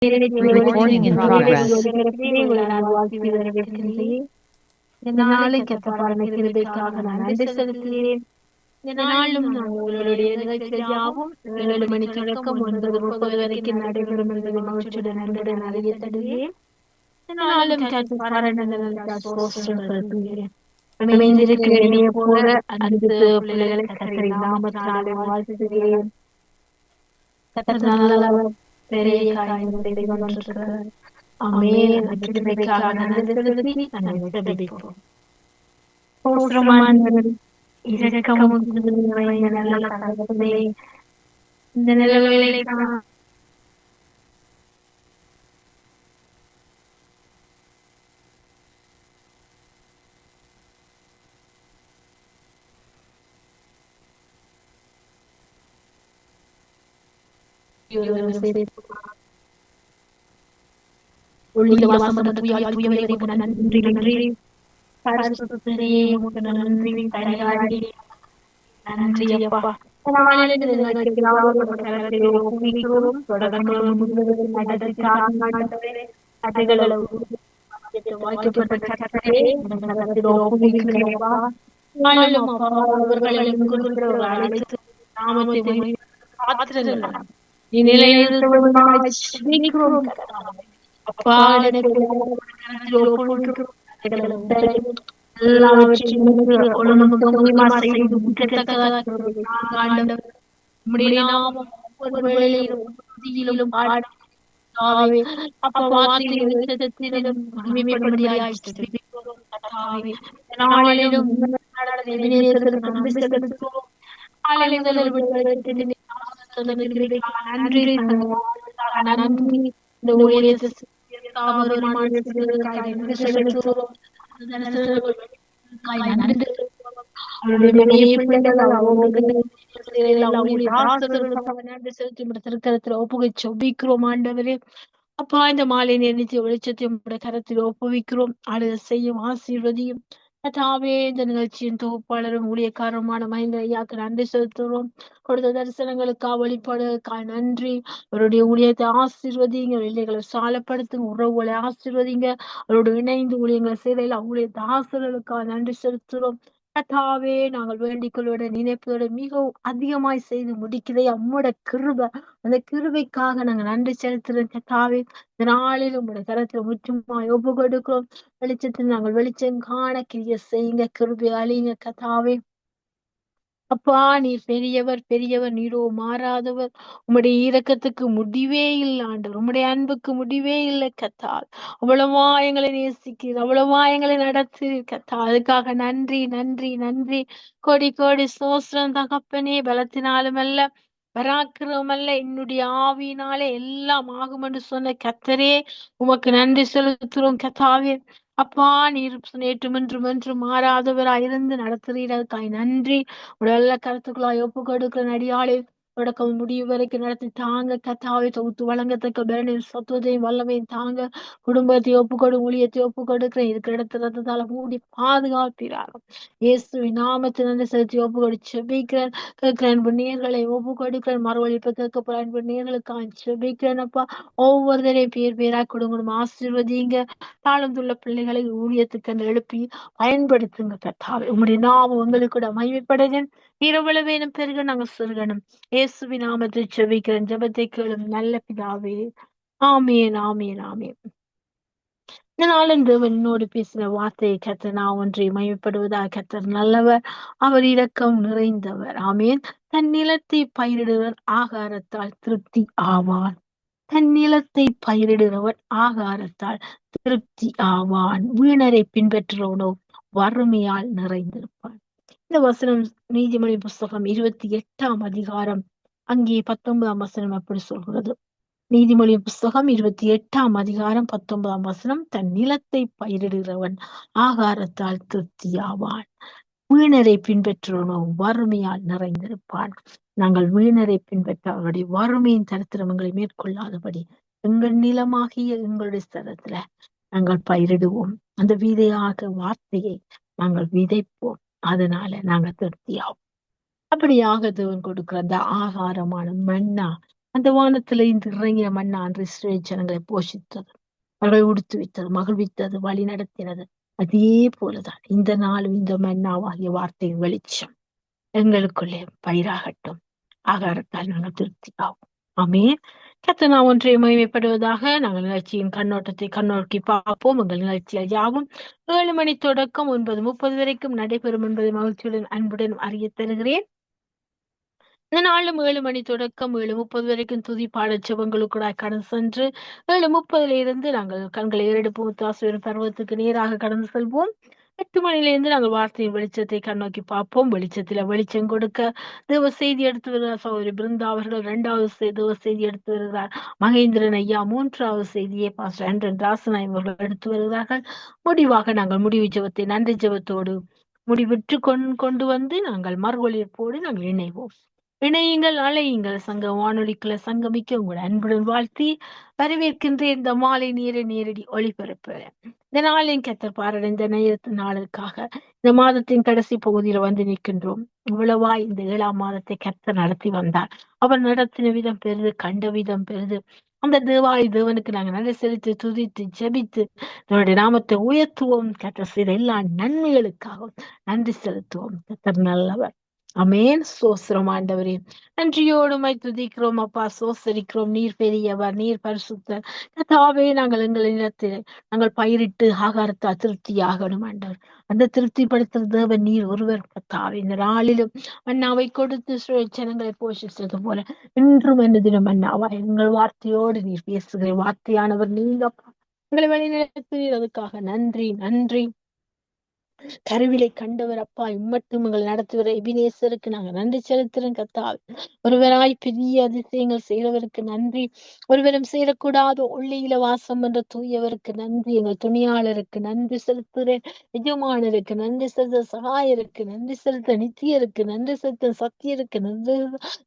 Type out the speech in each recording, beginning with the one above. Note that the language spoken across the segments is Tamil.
Recording in progress. வாழ்த்தி வரவேற்கின்றேன். இந்த நாளை கத்தப்பான கிருபைக்காக நான் நன்றி செலுத்துகிறேன். இந்த நாளும் நான் உங்களுடைய நிகழ்ச்சிகள் யாவும் 7 மணி தொடக்கம் 9:30 வரைக்கும் நடைபெறும் என்பதை மகிழ்ச்சியுடன் அன்புடன் அறிய தருகிறேன். இந்த நாளும் இணைந்திருக்கிற இணைய போற அன்பு பிள்ளைகளை கத்தரின் நாமத்தினாலே வாழ்த்துகிறேன். கத்தர் நல்லவர், பெரிய காரியங்களை செய்து கொண்டிருக்கிறார். ஆமென். அந்த கிருபைக்காக நன்றி செலுத்தி நாங்கள் ஜெபிப்போம். ஸ்தோத்திரமானவரே, இரக்கமும் கிருபையும் நிறைந்த நல்ல தகப்பனே, இந்த நிலவுகளை ஒளியில் வாசமற்ற தூயவரை உமக்கு நன்றி நன்றி. பரிசுத்தரே உமக்கு நன்றி. தனியாடி நன்றி அப்பா. நாளிலிருந்து நிகழ்ச்சிக்கு யாவரும் கரத்தில் ஒப்புவிக்கிறோம். தொடக்கமும் முடிவுகளும் நடத்தி காரணமானவரே, அதுகளை வாய்க்கப்பட்ட கர்த்தரே உமது கரத்தில் ஒப்புவிக்கிறேன் அப்பா. நாளும் அப்பா அவர்களை முன்கொள்கிறவர்கள் அழைத்து நாமத்தை பாத்திரங்கள் நீ நிலைநிறுத்துவதற்காக ஜெபிக்கிறோம் கர்த்தாவே. அப்பா எனக்கு எல்லாவற்றையும் ஒழுங்குமா செய்து முடிக்கத்தக்கதாக ஒவ்வொரு வேளையிலும் அப்ப வார்த்தைகளிலும் மகிமைப்படும்படியாய் ஜெபிக்கிறோம் கர்த்தாவே. நாளிலும் நன்றி செலுத்துகிறோம். காலை முதல் நன்றி நன்றி. இந்த ஊழியத்தை ஒப்புவிக்கிறோம் ஆண்டவரே. அப்பா இந்த மாலை நினைத்து வெளிச்சத்தையும் கரத்தில் ஒப்புவிக்கிறோம். ஆளுகை செய்யும் ஆசீர்வதியும் கர்த்தாவே. இந்த நிகழ்ச்சியின் தொகுப்பாளரும் ஊழியக்காரருமான மஹிந்த ஐயாக்கு நன்றி செலுத்துகிறோம். கொடுத்த தரிசனங்களுக்காக வழிபாடுகளுக்காக நன்றி. அவருடைய ஊழியத்தை ஆசீர்வதிங்க, வெள்ளைகளை சாலப்படுத்துங்க, உறவுகளை ஆசீர்வதிங்க. அவரோடு இணைந்து ஊழியங்களை செய்த ஊழியத்தை ஆசிரியர்களுக்காக நன்றி செலுத்துகிறோம். கர்த்தாவே, நாங்கள் வேண்டிக் கொள்வத நினைப்பதோட மிகவும் அதிகமாய் செய்து முடிக்கிறதே அம்மோட கிருபை. அந்த கிருபைக்காக நாங்கள் நன்றி செலுத்துகிறோம் கர்த்தாவே. இந்த நாளில் உங்களுடைய கரத்துல முற்றுமாய் ஒப்பு கொடுக்கிறோம். வெளிச்சத்தில் நாங்கள் வெளிச்சம் காண கிரிய செய்யுங்க, கிருபை அழியுங்க கர்த்தாவே. அப்பா நீர் பெரியவர், பெரியவர், நீரோ மாறாதவர். உம்முடைய இரக்கத்துக்கு முடிவே இல்லை ஆண்டவர். உம்முடைய அன்புக்கு முடிவே இல்லை கத்தால். அவ்வளவா எங்களை நேசிக்கிறீர், அவ்வளவா எங்களை நடத்துகிறீர் கத்தா. அதுக்காக நன்றி நன்றி நன்றி. கோடி கோடி சோஸ்திரம் தகப்பனே. பலத்தினாலும் அல்ல, பராக்கிரமம் அல்ல, என்னுடைய ஆவியினாலே எல்லாம் ஆகும் என்று சொன்ன கத்தரே உமக்கு நன்றி செலுத்துகிறோம் கத்தாவே. அப்பா நீர் நேற்றும் என்றும் மாறாதவராயிருந்து நடத்துகிறீர்களுக்காய் நன்றி. உடல்ல கருத்துக்களாய் ஒப்பு கொடுக்கிற நடிகாலே தொடக்கம் முடிவு வரைக்கும் நடத்தி தாங்க கத்தாவை தொகுத்து வழங்கத்தக்க பேரனையும் சத்துவத்தையும் வல்லமையும் தாங்க. குடும்பத்தை ஒப்புக்கொடு, ஊழியத்தை ஒப்பு கொடுக்கிறேன். இருக்கிற இடத்துல ரத்தத்தால மூடி பாதுகாப்பீராக இயேசுவின் நாமத்தில் நன்றி செலுத்தி ஒப்பு கொடு செபிக்கிறேன். கேட்கிற அன்பு நேர்களை ஒப்பு கொடுக்கிறேன். மறுவழிப்பு கேட்கப்பட அன்பு நேர்களுக்காக செபிக்கிறேன் அப்பா. ஒவ்வொருத்தரையும் பேர் பேரா கொடுங்கணும் ஆசீர்வதிங்க. தாழ்ந்துள்ள பிள்ளைகளை ஊழியத்துக்கு எழுப்பி பயன்படுத்துங்க கர்த்தாவே. உம்முடைய நாமம் உங்களுக்கு கூட மகிமைப்படுங்க. இரவள வேணும் பெருக நாங்க சொல்கணும். இயேசுவின் நாமத்தை செபிக்கிறேன். ஜெபத்தை கேளும் நல்ல பிதாவே. ஆமேன் ஆமேன் ஆமேன். இந்த நாளும் தேவன் என்னோடு பேசின வார்த்தையை கர்த்தர் நான் ஒன்றை மகிமைப்படுவதாக. கர்த்தர் நல்லவர், அவர் இரக்கம் நிறைந்தவர். ஆமேன். தன் நிலத்தை பயிரிடுவர் ஆகாரத்தால் திருப்தி ஆவான். தன் நிலத்தை பயிரிடுகிறவன் ஆகாரத்தால் திருப்தி ஆவான். வீணரை பின்பற்றுவனோ வறுமையால் நிறைந்திருப்பான். இந்த வசனம் நீதிமொழி புஸ்தகம் 28ஆம் அதிகாரம் அங்கே 19ஆம் வசனம் அப்படி சொல்கிறது. நீதிமொழி புஸ்தகம் 28ஆம் அதிகாரம் 19ஆம் வசனம், தன் நிலத்தை பயிரிடுகிறவன் ஆகாரத்தால் திருப்தியாவான். வீணரை பின்பற்றுவனோ வறுமையால் நிறைந்திருப்பான். நாங்கள் வீணரை பின்பற்ற அவருடைய வறுமையின் தரித்திரங்களை மேற்கொள்ளாதபடி எங்கள் நிலமாகிய எங்களுடைய ஸ்தலத்துல நாங்கள் பயிரிடுவோம். அந்த விதையாக வார்த்தையை நாங்கள் விதைப்போம். அதனால நாங்க திருப்தியாவோம். அப்படியாக தேவன் கொடுக்கிற அந்த ஆகாரமான மன்னா அந்த வானத்துல இருந்து இறங்கிய மன்னா அன்று இஸ்ரவேல் ஜனங்களை போஷித்தது, அவர்களை உடுத்துவித்தது, மகிழ்வித்தது, வழி நடத்தினது. அதே போலதான் இந்த நாளும் இந்த மன்னாவாகிய வார்த்தையின் வெளிச்சம் எங்களுக்குள்ளே பயிராகட்டும். ஆகாரத்தால் நாங்கள் திருப்தியாகும். ஆமென். கர்த்தர் நாம் ஒன்றை மகிமைப்படுவதாக. நாங்கள் நிகழ்ச்சியின் கண்ணோட்டத்தை கண்ணோக்கி பார்ப்போம். உங்கள் நிகழ்ச்சிகள் யாவும் 7 மணி தொடக்கம் 9:30 வரைக்கும் நடைபெறும் என்பதை மகிழ்ச்சியுடன் அன்புடன் அறிய தருகிறேன். இந்த நாளும் 7 மணி தொடக்கம் 7:30 வரைக்கும் துதி பாடச் செபங்களுக்கூடாய் கடந்து சென்று 7:30 இருந்து நாங்கள் கண்களை ஏறெடுப்போம், தாசுவின் பருவத்துக்கு நேராக கடந்து செல்வோம். 8 மணியிலிருந்து நாங்கள் வார்த்தையின் வெளிச்சத்தை கண்ணோக்கி பார்ப்போம். வெளிச்சத்தில வெளிச்சம் கொடுக்க தேவ செய்தி எடுத்து வருகிறார் சகோதரி பிருந்தா அவர்கள். 2வது தேவ செய்தி எடுத்து வருகிறார் மகேந்திரன் ஐயா. 3வது செய்தியை பாஸ்டர் ஆண்டன் ராசன் அவர்கள் எடுத்து வருகிறார்கள். முடிவாக நாங்கள் முடிவு ஜெபத்தை நன்றி ஜெபத்தோடு முடிவிட்டு கொண்டு வந்து நாங்கள் மறுவொழிப்போடு நாங்கள் இணைவோம். இணையுங்கள், அழையுங்கள். சங்க வானொலிக்குள்ள சங்கமிக்க உங்கள் அன்புடன் வாழ்த்தி வரவேற்கின்ற இந்த மாலை நேரடி ஒளிபரப்பு. இந்த நாளின் கத்தர் பாரடைந்த நேரத்து நாளுக்காக இந்த மாதத்தின் கடைசி பகுதியில வந்து நிற்கின்றோம். இவ்வளவா இந்த 7ஆம் மாதத்தை கத்தர் நடத்தி வந்தார். அவர் நடத்தின விதம் பெரிது, கண்ட விதம் பெரிது. அந்த தேவனுக்கு நாங்கள் நன்றி செலுத்தி துதித்து ஜெபித்து அவருடைய நாமத்தை உயர்த்துவோம். கத்தர் செய்த எல்லா நன்மைகளுக்காகவும் நன்றி செலுத்துவோம். கத்தர் நல்லவர். அமேன். சோஸ்திரம் ஆண்டவரே, நன்றியோடு உம்மை துதிக்கிறோம் அப்பா, சோசரிக்கிறோம். நீர் பெரியவர், நீர் பரிசுத்தர். கர்த்தாவே, நாங்கள் எங்கள் நிலத்தில் நாங்கள் பயிரிட்டு ஆகாரத்தை திருப்தியாகணும் ஆண்டவர். அந்த திருப்திப்படுத்துற தேவன் நீர் ஒருவர் கர்த்தாவே. இந்த நாளிலும் மன்னாவை கொடுத்து ஜனங்களை போஷித்தது போல இன்றும் என்ன தினம் மன்னாவா எங்கள் வார்த்தையோடு நீர் பேசுகிற வார்த்தையானவர் நீங்க அப்பா. எங்களை வழிநடத்துவீர், அதுக்காக நன்றி நன்றி. கருவிலை கண்டவர் அப்பா, இம்மட்டும் உங்கள் நடத்துகிற எபினேசருக்கு நாங்கள் நன்றி செலுத்துறோம் கர்த்தாவே. ஒருவராய் பெரிய அதிசயங்கள் செய்தவருக்கு நன்றி. ஒருவரும் சேரக்கூடாத ஒளியில வாசம் என்ற தூயவருக்கு நன்றி. எங்கள் துணியாளருக்கு நன்றி செலுத்துகிறேன். எஜமானருக்கு நன்றி செலுத்த, சகாயருக்கு நன்றி செலுத்த, நித்தியருக்கு நன்றி செலுத்த, சத்தியருக்கு நன்றி,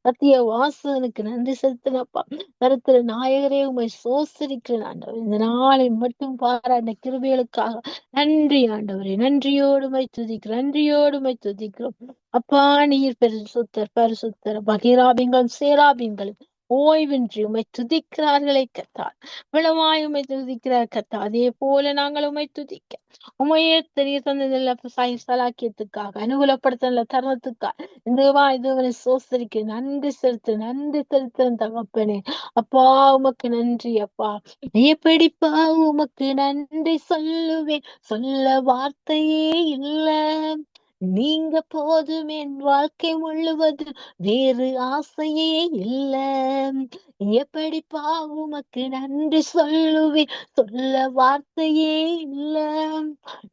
சத்திய வாசனுக்கு நன்றி செலுத்தினப்பா. கருத்துற நாயகரே, உண்மை சோசரிக்கிறேன் ஆண்டவர். இந்த நாளை மட்டும் பாராட்ட கிருபைகளுக்காக நன்றி ஆண்டவரே. நன்றியோடுமை துதிக்கிறோம், நன்றியோடுமை துதிக்கிறோம் அப்பா. நீர் பரிசுத்தர், பரிசுத்தர். பகிராபிங்களும் சேராபிங்களும் ஓய்வின்றி உமை துதிக்கிறார்களே கத்தார். விளவாய் உமை துதிக்கிறார் கத்தா. அதே போல நாங்கள் உமை துதிக்க உமையே தெரிய தந்ததில்ல சலாக்கியத்துக்காக, அனுகூலப்படுத்த தருணத்துக்காக இந்த இதுவரை சோசரிக்க நன்றி செலுத்து, நன்றி செலுத்துறேன் தகப்பனே. அப்பா உமக்கு நன்றி அப்பா. எப்படிப்பா உமக்கு நன்றி சொல்லுவேன், சொல்ல வார்த்தையே இல்ல. நீங்க போதும் என் வாழ்க்கை முழுவது, வேறு ஆசையே இல்ல. எப்படிப்பா உமக்கு நன்றி சொல்லுவேன், சொல்ல வார்த்தையே இல்ல.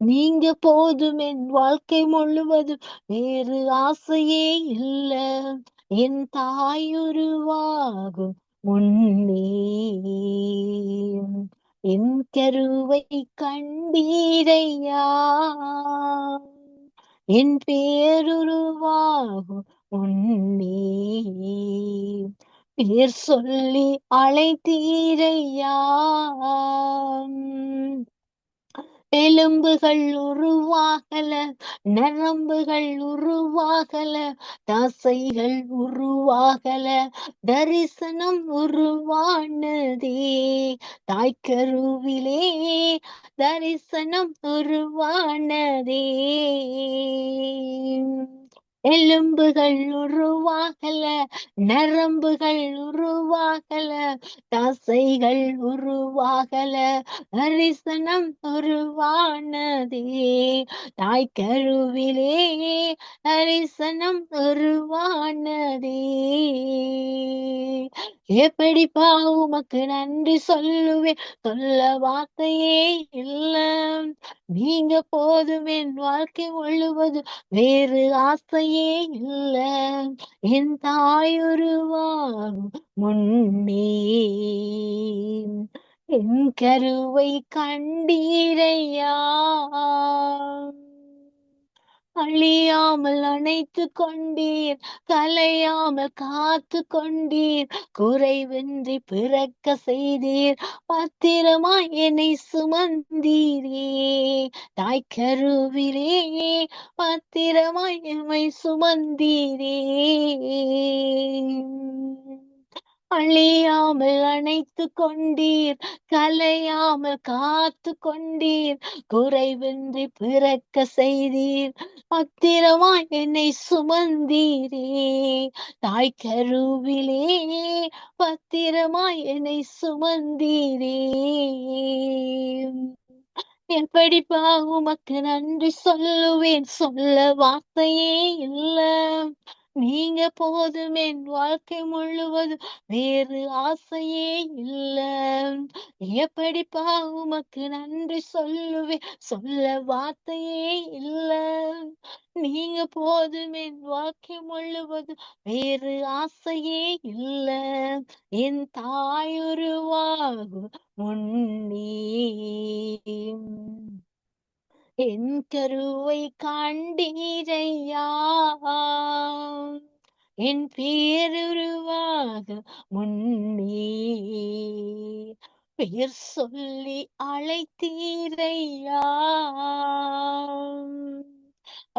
நீங்க போதும் என் வாழ்க்கை முழுவதும், வேறு ஆசையே இல்ல. என் தாயுருவாகும் முன்னே என் கருவை கண்டீரையா, என் பேருருவாகும் முன்னே பேர் சொல்லி அழைத்தீரையா. எலும்புகள் உருவாகல, நரம்புகள் உருவாகல, தசைகள் உருவாகல, தரிசனம் உருவானதே. தாய்க்கருவிலே தரிசனம் உருவானதே. எலும்புகள் உருவாகல, நரம்புகள் உருவாகல, தசைகள் உருவாகல, தரிசனம் உருவானதே. தாய்க்கருவிலே தரிசனம் உருவானதே. எப்படிப்பா உமக்கு நன்றி சொல்லுவேன், சொல்ல வார்த்தையே இல்ல. நீங்க போதும் என் வாழ்க்கை முழுவதும், வேறு ஆசையே இல்ல. என் தாயுருவாகும் முன்னே என் கருவை கண்டீரையா. அழியாமல் அணைத்து கொண்டீர், கலையாமல் காத்து கொண்டீர், குறைவின்றி பிறக்க செய்தீர், பத்திரமாய் என்னை சுமந்தீரே. தாய்க்கருவிலே பத்திரமாய் எம்மை சுமந்தீரே. அழியாமல் அணைத்து கொண்டீர், கலையாமல் காத்து கொண்டீர், குறைவின்றி பிறக்க செய்தீர், பத்திரமாய் என்னை சுமந்தீரே. தாய் கருவிலே பத்திரமாய் என்னை சுமந்தீரே. எப்படிப்பா உமக்கு நன்றி சொல்லுவேன், சொல்ல வார்த்தையே இல்ல. நீங்க போதும் என் வாழ்க்கை முழுவதும், வேறு ஆசையே இல்ல. எப்படிப்பா உமக்கு நன்றி சொல்லுவேன், சொல்ல வார்த்தையே இல்ல. நீங்க போதும் என் வாழ்க்கை முழுவதும், வேறு ஆசையே இல்ல. என் தாயுருவாகும் முன்னே என் கருவை காண்டீரையா, என் பேருருவாக முன்னே பெயர் சொல்லி அழைத்தீரையா.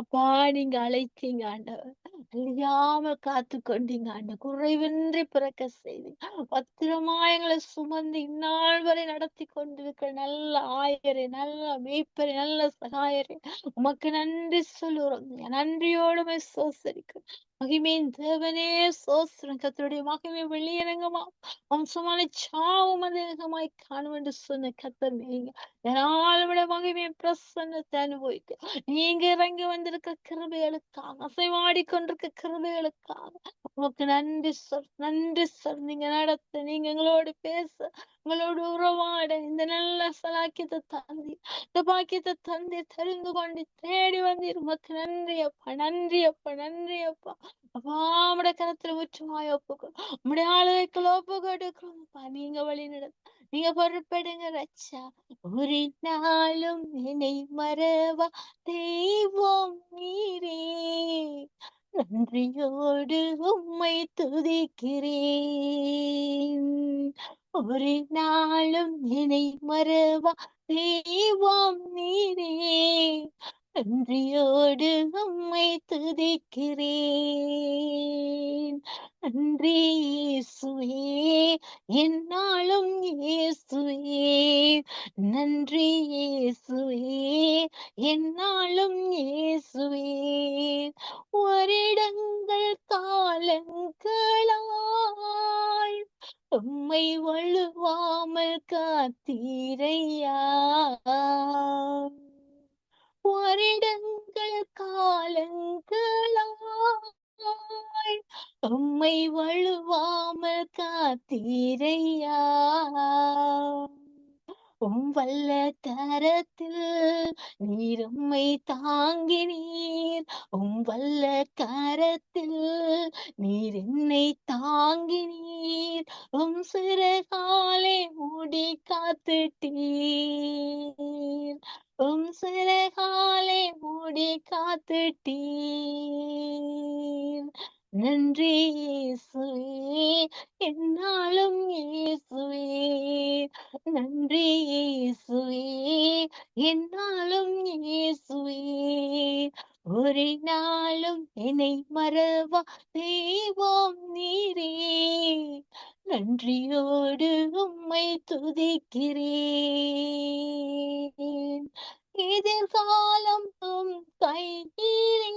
அப்பா, நீங்க அழைத்தீங்க ஆண்டவர், அழியாம காத்து கொண்டீங்க ஆண்டவர், குறைவின்றி பிறக்க செய்தீங்க, பத்திரமா எங்களை சுமந்து இந்நாள் வரை நடத்தி கொண்டிருக்கிற நல்ல ஆயரே, நல்ல மேய்ப்பரே, நல்ல சகாயரே, உமக்கு நன்றி சொல்லுறோம். நன்றியோடுமே சோசரிக்கிறோம். மகிமையின் தேவனே சோஸ்திரம். கர்த்தருடைய மகிமை வெளியரங்கமா வம்சமான சாவும் அதிகமாய் காணும் என்று சொன்ன கர்த்தர் நீங்க யாராலுடைய மகிமையை பிரசன்னத்தை அனுபவிக்க நீங்க இறங்கி வந்திருக்க கிருபைகளுக்காக, அசைவாடி கொண்டிருக்க கிருபைகளுக்காக உமக்கு நன்றி சொல், நன்றி சொல். நீங்க நடத்த, நீங்க எங்களோடு பேச, உங்களோடு உறவாட இந்த நல்ல சலாக்கியத்தை தந்தி, இந்த பாக்கியத்தை தந்தி தெரிந்து கொண்டு தேடி வந்தீர். உமக்கு நன்றி அப்பா, நன்றி அப்பா, நன்றி அப்பா. அப்பா, உம்முடைய கரத்துல முற்றுமாய் ஒப்புக்கொள், உம்முடைய ஆளுகைக்குள் ஒப்பு கொடுக்கிறோம்ப்பா. நீங்க வழி நடத்த, நீங்க பொறுப்பெடுங்க ரச்சா. ஒரு நாளும் என்னை மறவா தெய்வம் நீரே, நன்றியோடு உம்மை துதிக்கிறேன். ஒரு நாளும் என்னை மறவா தெய்வம் நீரே, நன்றியோடு உம்மை துதிக்கிறேன். நன்றி இயேசுவே, என்னாலும் இயேசுவே, நன்றி இயேசுவே, என்னாலும் இயேசுவே. வருடங்கள் காலங்களாய் உம்மை வழுவாமல் காத்தீரையா. வருடங்கள் காலங்களாய் உம்மை வழுவாமல் காத்தீரையா. உம் வல்ல கரத்தில் நீர் உம்மை தாங்கினீர், உம் வல்ல கரத்தில் நீர் என்னை தாங்கினீர், உம் சிறகாலே மூடி காத்துட்டீர், உம் சிறகாலே மூடி காத்துட்டீர். நன்றி இயேசுவே, என்னாலும் இயேசுவே, நன்றி இயேசுவே, என்னாலும் இயேசுவே. ஒரு நாளும் என்னை மறவா தெய்வம் நீரே, நன்றியோடு உம்மை துதிக்கிறேன். எதிர்காலம் உம் கையிலே,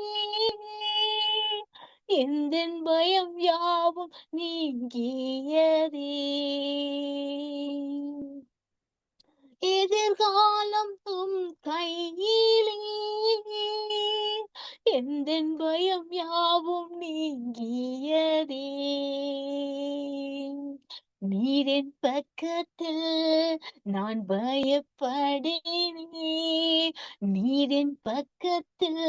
எந்தன் பயம் யாவும் நீங்கியதே. எதிர்காலம் உம் கையிலே, எந்தன் பயம் யாவும் நீங்கியதே. நீரின் பக்கத்தில் நான் பயப்படேனே, நீரின் பக்கத்தில்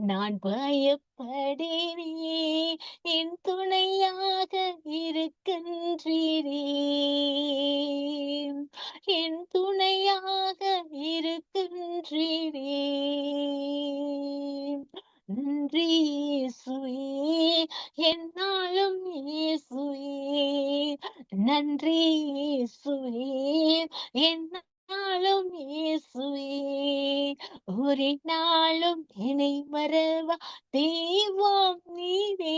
நான் பயப்படேனே, என் துணையாக இருக்கின்றீரே, என் துணையாக இருக்கின்றீரே. நன்றி இயேசுவே, என்னாலும் இயேசுவே, நன்றி இயேசுவே, என்னாலும் இயேசுவே. ஒரு நாளும் என்னை மறவா தெய்வம் நீரே,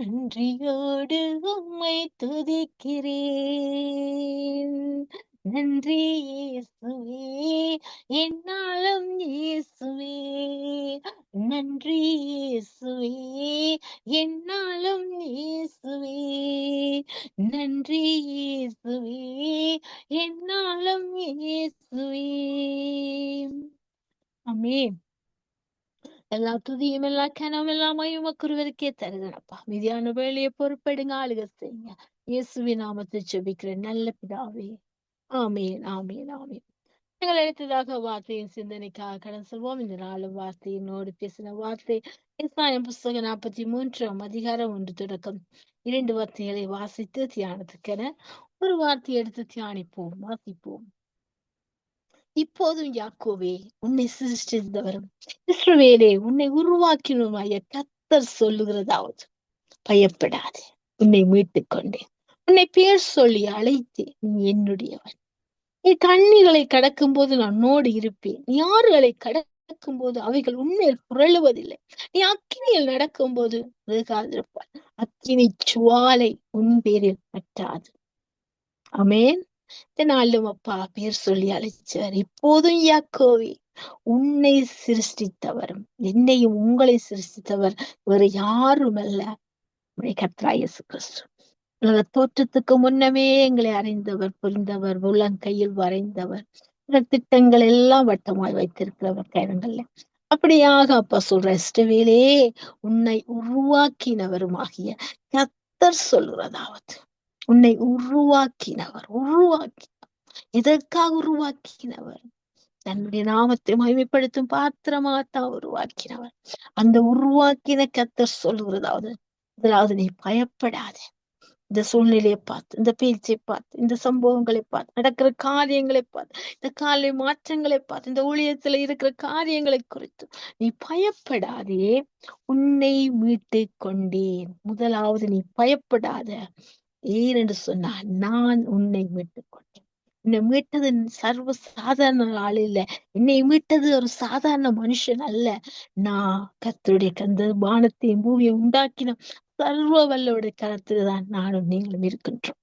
நன்றியோடு உம்மை நன்றி இயேசுவே, என்னாலும் இயேசுவே, நன்றி இயேசுவே, என்னாலும் இயேசுவே, நன்றி இயேசுவே, என்னாலும் இயேசுவே. ஆமென். எல்லா துதியும் எல்லா கனவும் எல்லாம் மகிமைக்குரியவருக்கே தருகிறப்பா. மீதியான வேலையை பொறுப்பெடுங்க, ஆளுக செய்யுங்க. இயேசுவின் நாமத்தை ஜெபிக்கிறேன் நல்ல பிதாவே. ஆமென், ஆமென், ஆமென். நாங்கள் அடுத்ததாக வார்த்தையின் சிந்தனைக்காக கடன் சொல்வோம். இந்த நாளும் வார்த்தையினோடு பேசின வார்த்தை எசாயம் புஸ்தகம் 43 அதிகாரம் 1 தொடக்கம் 2 வார்த்தைகளை வாசித்து தியானத்துக்கென ஒரு வார்த்தை எடுத்து தியானிப்போம், வாசிப்போம். இப்போதும் யாக்கோவே, உன்னை சிருஷ்டித்தவரும் இஸ்ரவேலே, உன்னை உருவாக்கினருமாய கர்த்தர் சொல்லுகிறதாவது, பயப்படாதே, உன்னை மீட்டுக் கொண்டேன், உன்னை பேர் சொல்லி அழைத்தேன், நீ என்னுடையவன். நீ தண்ணீர்களை கடக்கும் போது நான் உன்னோடு இருப்பேன், நீ ஆறுகளை கடக்கும் போது அவைகள் உன்மேல் புரளுவதில்லை, நீ அக்கினியில் நடக்கும் போது இருப்பாய், அக்கினி சுவாலை உன் பேரில் பற்றாது. ஆமென். இதனாலும் அப்பா பேர் சொல்லி அழைச்சவர். இப்போதும் யாக்கோவே, உன்னை சிருஷ்டித்தவரும் என்னையும் உங்களை சிருஷ்டித்தவர் வேறு யாரும் அல்ல, கர்த்தராகிய இயேசு கிறிஸ்து. உலக தோற்றத்துக்கு முன்னமே எங்களை அறிந்தவர், புரிந்தவர், உள்ளங்கையில் வரைந்தவர், திட்டங்கள் எல்லாம் வட்டமாய் வைத்திருக்கிறவர் கைரங்கள்ல. அப்படியாக அப்பா சொல்ற இஷ்டவேலே, உன்னை உருவாக்கினவருமாகிய கர்த்தர் சொல்கிறதாவது, உன்னை உருவாக்கி எதற்காக உருவாக்கினவர்? தன்னுடைய நாமத்தை மகிமைப்படுத்தும் பாத்திரமாகத்தான் உருவாக்கினவர். அந்த உருவாக்கின கர்த்தர் சொல்லுகிறதாவது, முதலாவது நீ பயப்படாதே. இந்த சூழ்நிலையை பார்த்து, இந்த பேச்சை பார்த்து, இந்த சம்பவங்களை பார்த்து, நடக்கிற காரியங்களை பார்த்து, இந்த காலை மாற்றங்களை பார்த்து, இந்த ஊழியத்துல இருக்கிற காரியங்களை குறித்து நீ பயப்படாதே, உன்னை மீட்டு கொண்டேன். முதலாவது நீ பயப்படாத. ஏனென்று சொன்னார், நான் உன்னை மீட்டுக் கொண்டேன். என்னை மீட்டது சர்வ சாதாரண ஆள் இல்ல, என்னை மீட்டது ஒரு சாதாரண மனுஷன் அல்ல. நான் கர்த்தருடைய கந்த வானத்தையும் பூமியை உண்டாக்கின சர்வ வல்லோடைய கரத்தில்தான் நானும் நீங்களும் இருக்கின்றோம்.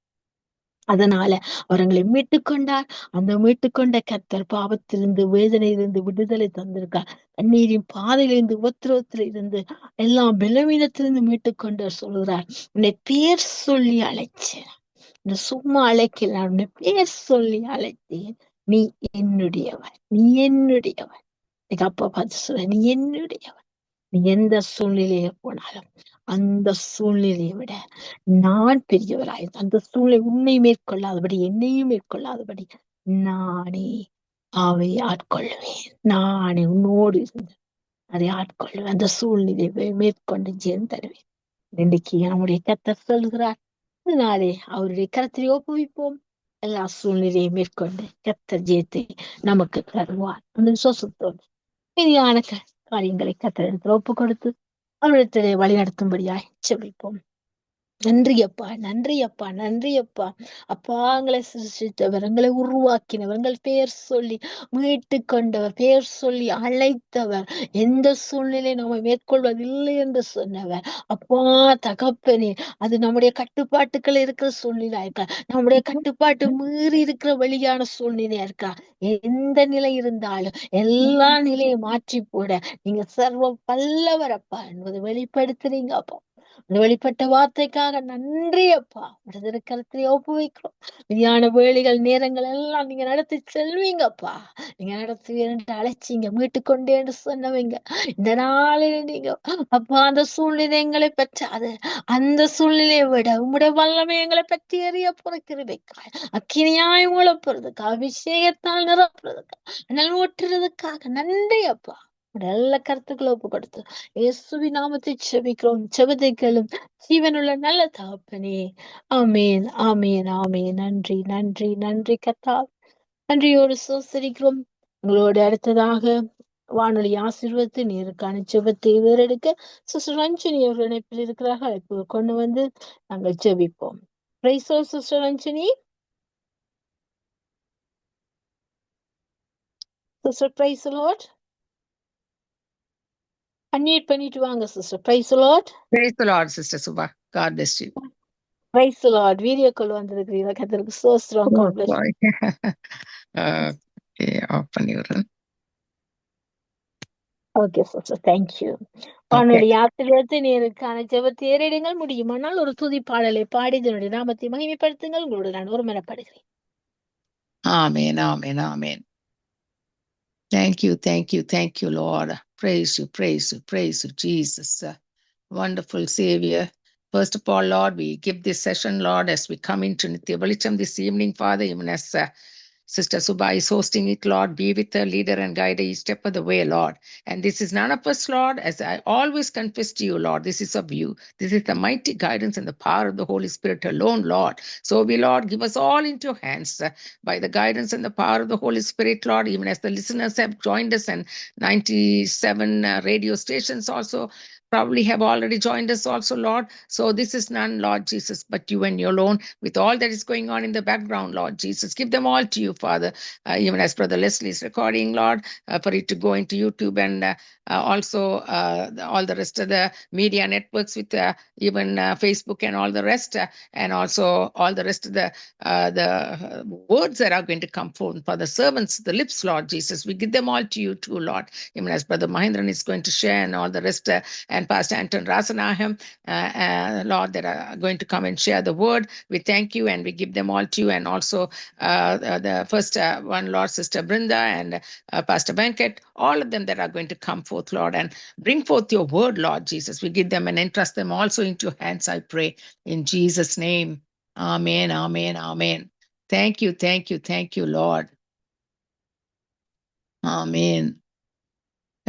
அதனால அவர்களை மீட்டுக்கொண்டார். அந்த மீட்டுக்கொண்ட கர்த்தர் பாவத்திலிருந்து, வேதனையிலிருந்து விடுதலை தந்திருக்கார். கண்ணீரின் பாதையிலிருந்து, உபத்திரவத்திலிருந்து, எல்லாம் பலவீனத்திலிருந்து மீட்டுக்கொண்டார். சொல்கிறார், உன்னை பேர் சொல்லி அழைச்சேன். சும்மா அழைக்கல, உன்னை பேர் சொல்லி அழைத்தேன். நீ என்னுடையவன், நீ என்னுடையவன். எங்க அப்பா பார்த்து சொல்ற, நீ என்னுடையவன். நீ எந்த சூழ்நிலையில போனாலும் அந்த சூழ்நிலையை விட நான் பெரியவராய், அந்த சூழ்நிலை உன்னை மேற்கொள்ளாதபடி, என்னையும் மேற்கொள்ளாதபடி நானே அவை ஆட்கொள்வேன். நானே உன்னோடு இருந்து அதை ஆட்கொள்வேன். அந்த சூழ்நிலையை மேற்கொண்டு ஜெயம் தருவேன். இன்றைக்கு நம்முடைய கர்த்தர் சொல்கிறார். அதனாலே அவருடைய கரத்தை ஒப்புவிப்போம். எல்லா சூழ்நிலையை மேற்கொண்டு கர்த்தர் ஜெயத்தை நமக்கு தருவார். அந்த விசுவாசத்தோடு மீதியான காரியங்களை கர்த்தரிடத்தில் ஒப்பு கொடுத்து அவரிடத்திலே வழி நடத்தும்படியாய் ஜெபிப்போம். நன்றி அப்பா, நன்றி அப்பா, நன்றி அப்பா. அப்பா, எங்களை சிருஷ்டித்தவர், எங்களை உருவாக்கினவர், எங்கள் பெயர் சொல்லி மீட்டு கொண்டவர், பெயர் சொல்லி அழைத்தவர், எந்த சூழ்நிலை நம்ம மேற்கொள்வதில்லை என்று சொன்னவர். அப்பா தகப்பனே, அது நம்முடைய கட்டுப்பாட்டுக்கள் இருக்கிற சூழ்நிலையா இருக்கா, நம்முடைய கட்டுப்பாட்டு மீறி இருக்கிற வெளியான சூழ்நிலையா இருக்கா, எந்த நிலை இருந்தாலும் எல்லா நிலையை மாற்றி போட நீங்க சர்வ வல்லவர் அப்பா என்பதை வெளிப்படுத்துறீங்க அப்பா. அந்த வெளிப்பட்ட வார்த்தைக்காக நன்றி அப்பா. விடுதலை கருத்திலே ஒப்புவிக்கிறோம். விதியான வேலைகள், நேரங்கள் எல்லாம் நீங்க நடத்தி செல்வீங்கப்பா. நீங்க நடத்துவீங்க, அழைச்சிங்க, மீட்டுக்கொண்டே என்று சொன்னவங்க. இந்த நாளில் நீங்க அப்பா அந்த சூழ்நிலைகளை பற்றாது, அந்த சூழ்நிலையை விட உங்களுடைய வல்லமை எங்களை பற்றி எறிய பொறுக்கிறதுக்காக, அக்கினியாய் மூலப்படுறதுக்காக, அபிஷேகத்தால் நிரப்புறதுக்காக, ஊற்றுறதுக்காக நன்றி அப்பா. நல்ல கருத்துக்களை ஒப்பு கொடுத்து இயேசுவின் நாமத்தை செபிக்கிறோம். செபத்தைகளும் ஜீவனுள்ள நல்ல தகப்பனே. ஆமேன், ஆமேன், ஆமேன். நன்றி, நன்றி, நன்றி கர்த்தாவே. நன்றியோடு சோசரிக்கிறோம். உங்களோடு அடுத்ததாக வானொலி ஆசீர்வாதத்தை நேருக்கான ஜெபத்தை வேறெடுக்க சிஸ்டர் ரஞ்சனி அவர்கள் இணைப்பில் இருக்கிறார்கள். அழைப்பு கொண்டு வந்து நாங்கள் ஜெபிப்போம். Price the Lord sister Ranjani. Sister praise the Lord. Unmute பண்ணிட்டு வாங்க sister. Price the Lord. Praise the Lord, Sister Subha. God bless you. Praise the Lord. Video call வந்திருக்கிறீங்க. கர்த்தருக்கு ஸ்தோத்திரம். Oh, God bless you. sorry. Okay, off பண்ணிவிடுறேன். Okay, sister. Thank you. Okay. உன்னுடைய ஆசீர்வாதத்தை நேருக்கான ஜெபத்தை ஏறெடுங்கள். முடியுமானால் ஒரு துதி பாடலை பாடி இதனுடைய நாமத்தை மகிமைப்படுத்துங்கள். உங்களோடு நான் ஒருமனப்படுகிறேன். Amen, amen, amen. Thank you, thank you, thank you, Lord. Praise you, praise you, praise you, Jesus. Wonderful Savior. First of all, Lord, we give this session, Lord, as we come into Nitya Velicham this evening, Father, even as Sister Subha is hosting it, Lord. Be with her, leader and guide her each step of the way, Lord. And this is none of us, Lord, as I always confess to you, Lord. This is of you. This is the mighty guidance and the power of the Holy Spirit alone, Lord. So we, Lord, give us all into your hands by the guidance and the power of the Holy Spirit, Lord, even as the listeners have joined us and 97 radio stations also probably have already joined us also, Lord. So this is none, Lord Jesus, but you and you alone, with all that is going on in the background, Lord Jesus. Give them all to you, Father, even as Brother Leslie is recording, Lord, for it to go into YouTube and also all the rest of the media networks with even Facebook and all the rest, and also all the rest of the words that are going to come forth for the servants, the lips, Lord Jesus. We give them all to you too, Lord, even as Brother Mahindran is going to share and all the rest, and Pastor Anton Rasanaham, Lord, that are going to come and share the word. We thank you and we give them all to you. And also the first one, Lord, Sister Brinda and Pastor Banket, all of them that are going to come forth, Lord, and bring forth your word, Lord Jesus. We give them and entrust them also into your hands, I pray, in Jesus' name. Amen, amen, amen. Thank you, thank you, thank you, Lord. Amen.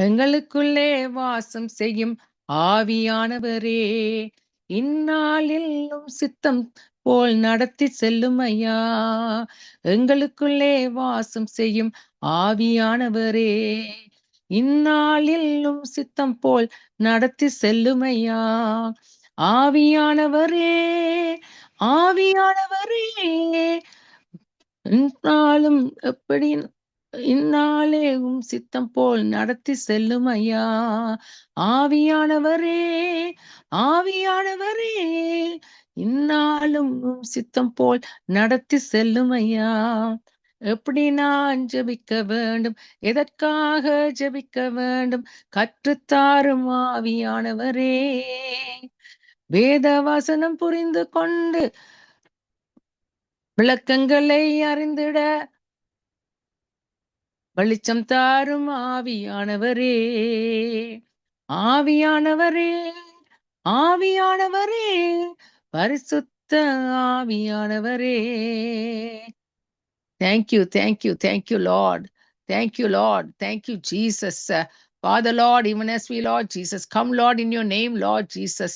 எங்களுக்குள்ளே வாசம் செய்யும் ஆவியானவரே, இந்நாளிலும் சித்தம் போல் நடத்தி செல்லும் ஐயா. எங்களுக்குள்ளே வாசம் செய்யும் ஆவியானவரே, இந்நாளிலும் சித்தம் போல் நடத்தி செல்லும் ஐயா. ஆவியானவரே, ஆவியானவரே, இந்நாளும் எப்படி இந்நாளே சித்தம் போல் நடத்தி செல்லும் ஐயா. ஆவியானவரே, ஆவியானவரே, இந்நாளும் சித்தம் போல் நடத்தி செல்லும் ஐயா. எப்படி நான் ஜெபிக்க வேண்டும், எதற்காக ஜெபிக்க வேண்டும், கற்றுத்தாரும் ஆவியானவரே. வேத வசனம் புரிந்து கொண்டு விளக்கங்களை அறிந்திட வெளிச்சம் தாரும் ஆவியானவரே. ஆவியானவரே, ஆவியானவரே, பரிசுத்த ஆவியானவரே. Thank you, thank you, thank you, Lord. Thank you, Lord. Thank you, Jesus. Father, Lord, even as we, Lord Jesus, come, Lord, in your name, Lord Jesus,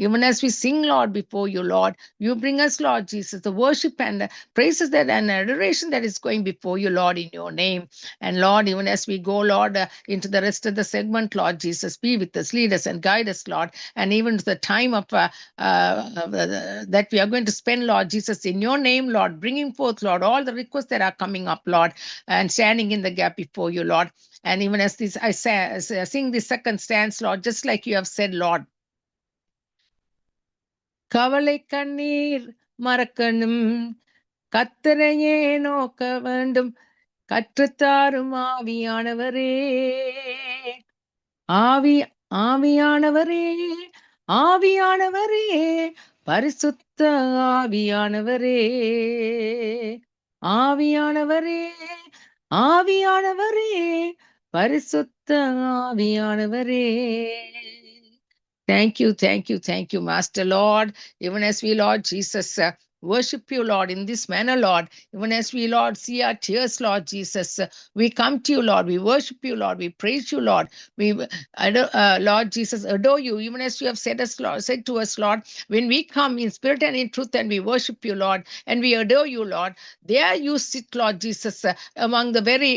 even as we sing, Lord, before you, Lord, you bring us, Lord Jesus, the worship and the praises that and adoration that is going before you, Lord, in your name. And Lord, even as we go, Lord, into the rest of the segment, Lord Jesus, be with us, lead us, and guide us, Lord, and even to the time of that we are going to spend, Lord Jesus, in your name, Lord, bringing forth, Lord, all the requests that are coming up, Lord, and standing in the gap before you, Lord. And even as this, I sing the second stance, Lord, just like you have said, Lord. கவலை கண்ணீர் மறக்கணும், கத்தரையே நோக்க வேண்டும், கற்றுத்தாரும் ஆவியானவரே. ஆவியானவரே, ஆவியானவரே, பரிசுத்த ஆவியானவரே. ஆவியானவரே, ஆவியானவரே, பரிசுத்த ஆவியானவரே. Thank you, thank you, thank you, Master Lord. Even as we, Lord Jesus, worship you, Lord, in this manner, Lord. Even as we, Lord, see our tears, Lord Jesus, we come to you, Lord. We worship you, Lord. We praise you, Lord. We, Lord Jesus, adore you. Even as you have said to us, Lord, when we come in spirit and in truth and we worship you, Lord, and we adore you, Lord, there you sit, Lord Jesus, among the very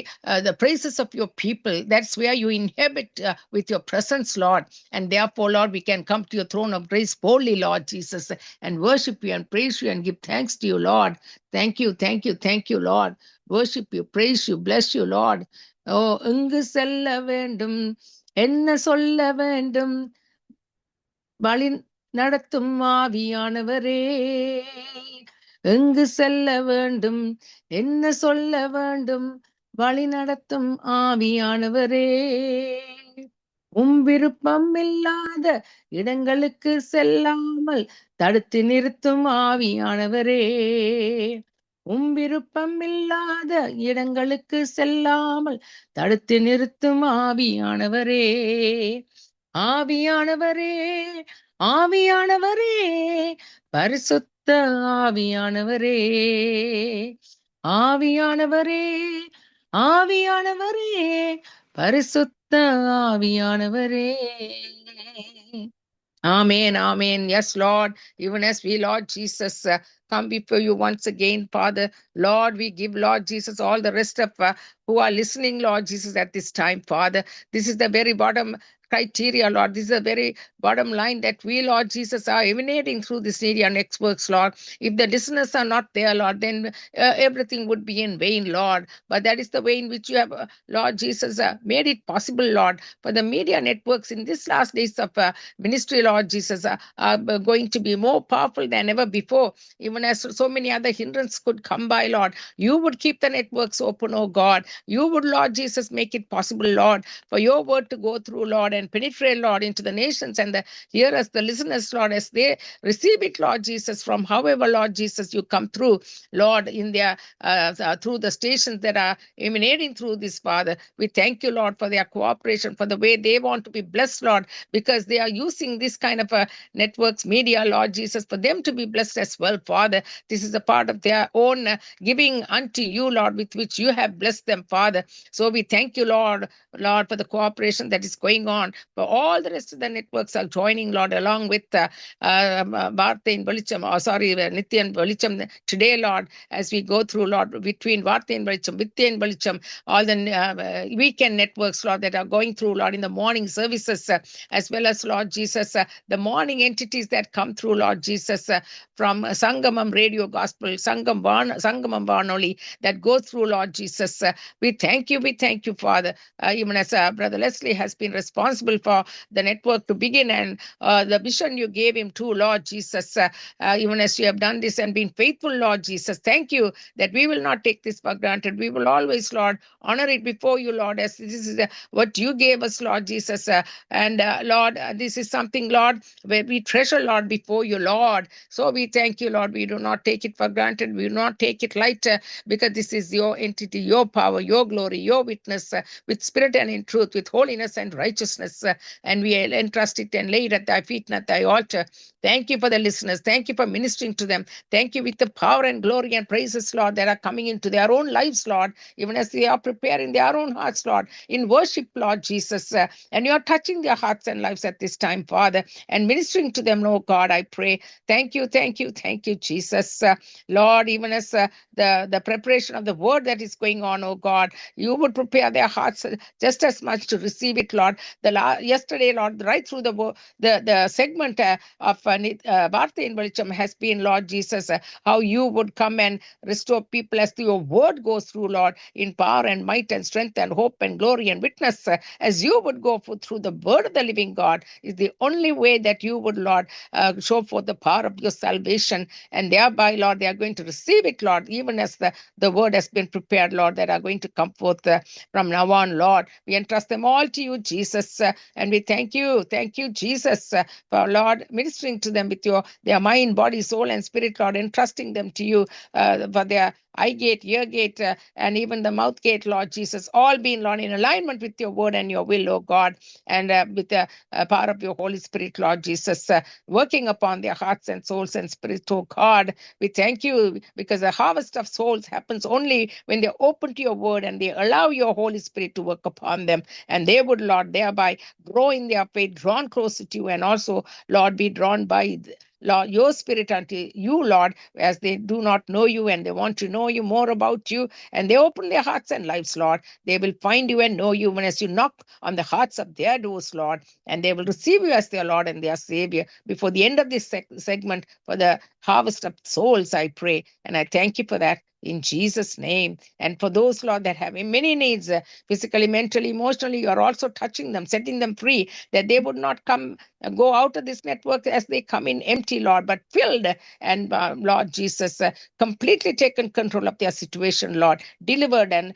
the praises of your people. That's where you inhabit with your presence, Lord. And therefore, Lord, we can come to your throne of grace boldly, Lord Jesus, and worship you and praise you and give thanks to you, Lord. Thank you, thank you, thank you, Lord. Worship you, praise you, bless you, Lord. Oh, எங்கு செல்ல வேண்டும், என்ன சொல்ல வேண்டும், வழி நடத்தும் ஆவியானவரே, எங்கு செல்ல வேண்டும், என்ன சொல்ல வேண்டும், வழி நடத்தும் ஆவியானவரே, விருப்பம் இல்லாத இடங்களுக்கு செல்லாமல் தடுத்து நிறுத்தும் ஆவியானவரே, விருப்பம் இல்லாத இடங்களுக்கு செல்லாமல் தடுத்து நிறுத்தும் ஆவியானவரே, ஆவியானவரே, ஆவியானவரே, பரிசுத்த ஆவியானவரே, ஆவியானவரே, ஆவியானவரே, பரிசுத்த ஆவியானவரே. Amen, amen. Yes, Lord, even as we, Lord Jesus, come before you once again, Father, Lord, we give, Lord Jesus, all the rest of who are listening, Lord Jesus, at this time, Father. This is the very bottom criteria, Lord. This is the very bottom line that we, Lord Jesus, are emanating through this media networks, Lord. If the listeners are not there, Lord, then everything would be in vain, Lord. But that is the way in which you have, Lord Jesus, made it possible, Lord, for the media networks in these last days of ministry, Lord Jesus, are going to be more powerful than ever before. Even as so many other hindrances could come by, Lord, you would keep the networks open, oh God. You would, Lord Jesus, make it possible, Lord, for your word to go through, Lord, and penetrate, Lord, into the nations and the hearers, the listeners, Lord, as they receive it, Lord Jesus, from however, Lord Jesus, you come through, Lord, in their through the stations that are emanating through this, Father. We thank you, Lord, for their cooperation, for the way they want to be blessed, Lord, because they are using this kind of networks, media, Lord Jesus, for them to be blessed as well, Father. This is a part of their own giving unto you, Lord, with which you have blessed them, Father. So we thank you, Lord, for the cooperation that is going on. For all the rest of the networks are joining, Lord, along with Vartha in Velicham, Nityan Velicham today, Lord, as we go through, Lord, between Vartha in Velicham, Vidya in Velicham, all the weekend networks, Lord, that are going through, Lord, in the morning services, as well as, Lord Jesus, the morning entities that come through, Lord Jesus, from Sangamam Radio Gospel, Sangamam Varnoli, that go through, Lord Jesus. We thank you, Father. Even as Brother Leslie has been responsible for the network to begin and the vision you gave him to, Lord Jesus, even as you have done this and been faithful, Lord Jesus. Thank you that we will not take this for granted. We will always, Lord, honor it before you, Lord, as this is what you gave us, Lord Jesus. And Lord, this is something, Lord, where we treasure, Lord, before you, Lord. So we thank you, Lord. We do not take it for granted. We do not take it light because this is your entity, your power, your glory, your witness with spirit and in truth, with holiness and righteousness. And we entrust it and lay it at thy feet and at thy altar. Thank you for the listeners. Thank you for ministering to them. Thank you with the power and glory and praises, Lord, that are coming into their own lives, Lord, even as they are preparing their own hearts, Lord, in worship, Lord Jesus. And you are touching their hearts and lives at this time, Father, and ministering to them, oh God, I pray. Thank you, Jesus. Lord, even as the preparation of the word that is going on, oh God, you would prepare their hearts just as much to receive it, Lord. Yesterday, Lord, right through the segment of Vartha in Velicham has been, Lord Jesus, how you would come and restore people as your word goes through, Lord, in power and might and strength and hope and glory and witness, as you would go through the word of the living God is the only way that you would, Lord, show forth the power of your salvation. And thereby, Lord, they are going to receive it, Lord, even as the word has been prepared, Lord, that are going to come forth from now on, Lord. We entrust them all to you, Jesus, and we thank you, Jesus, for, Lord, ministering to them with their mind, body, soul, and spirit, Lord, entrusting them to you for their eye gate, ear gate, and even the mouth gate, Lord Jesus, all being, Lord, in alignment with your word and your will, oh God, and with the power of your Holy Spirit, Lord Jesus, working upon their hearts and souls and spirits, oh God. We thank you because the harvest of souls happens only when they open to your word and they allow your Holy Spirit to work upon them, and they would, Lord, thereby grow in their faith, drawn closer to you, and also, Lord, be drawn by Lord, your spirit unto you, Lord, as they do not know you and they want to know you more about you, and they open their hearts and lives, Lord. They will find you and know you when as you knock on the hearts of their doors, Lord, and they will receive you as their Lord and their Savior before the end of this segment for the harvest of souls, I pray. And I thank you for that. in Jesus' name. And for those, Lord, that have many needs, physically, mentally, emotionally, you are also touching them, setting them free, that they would not go out of this network as they come in empty, Lord, but filled. And Lord Jesus, completely taken control of their situation, Lord, delivered and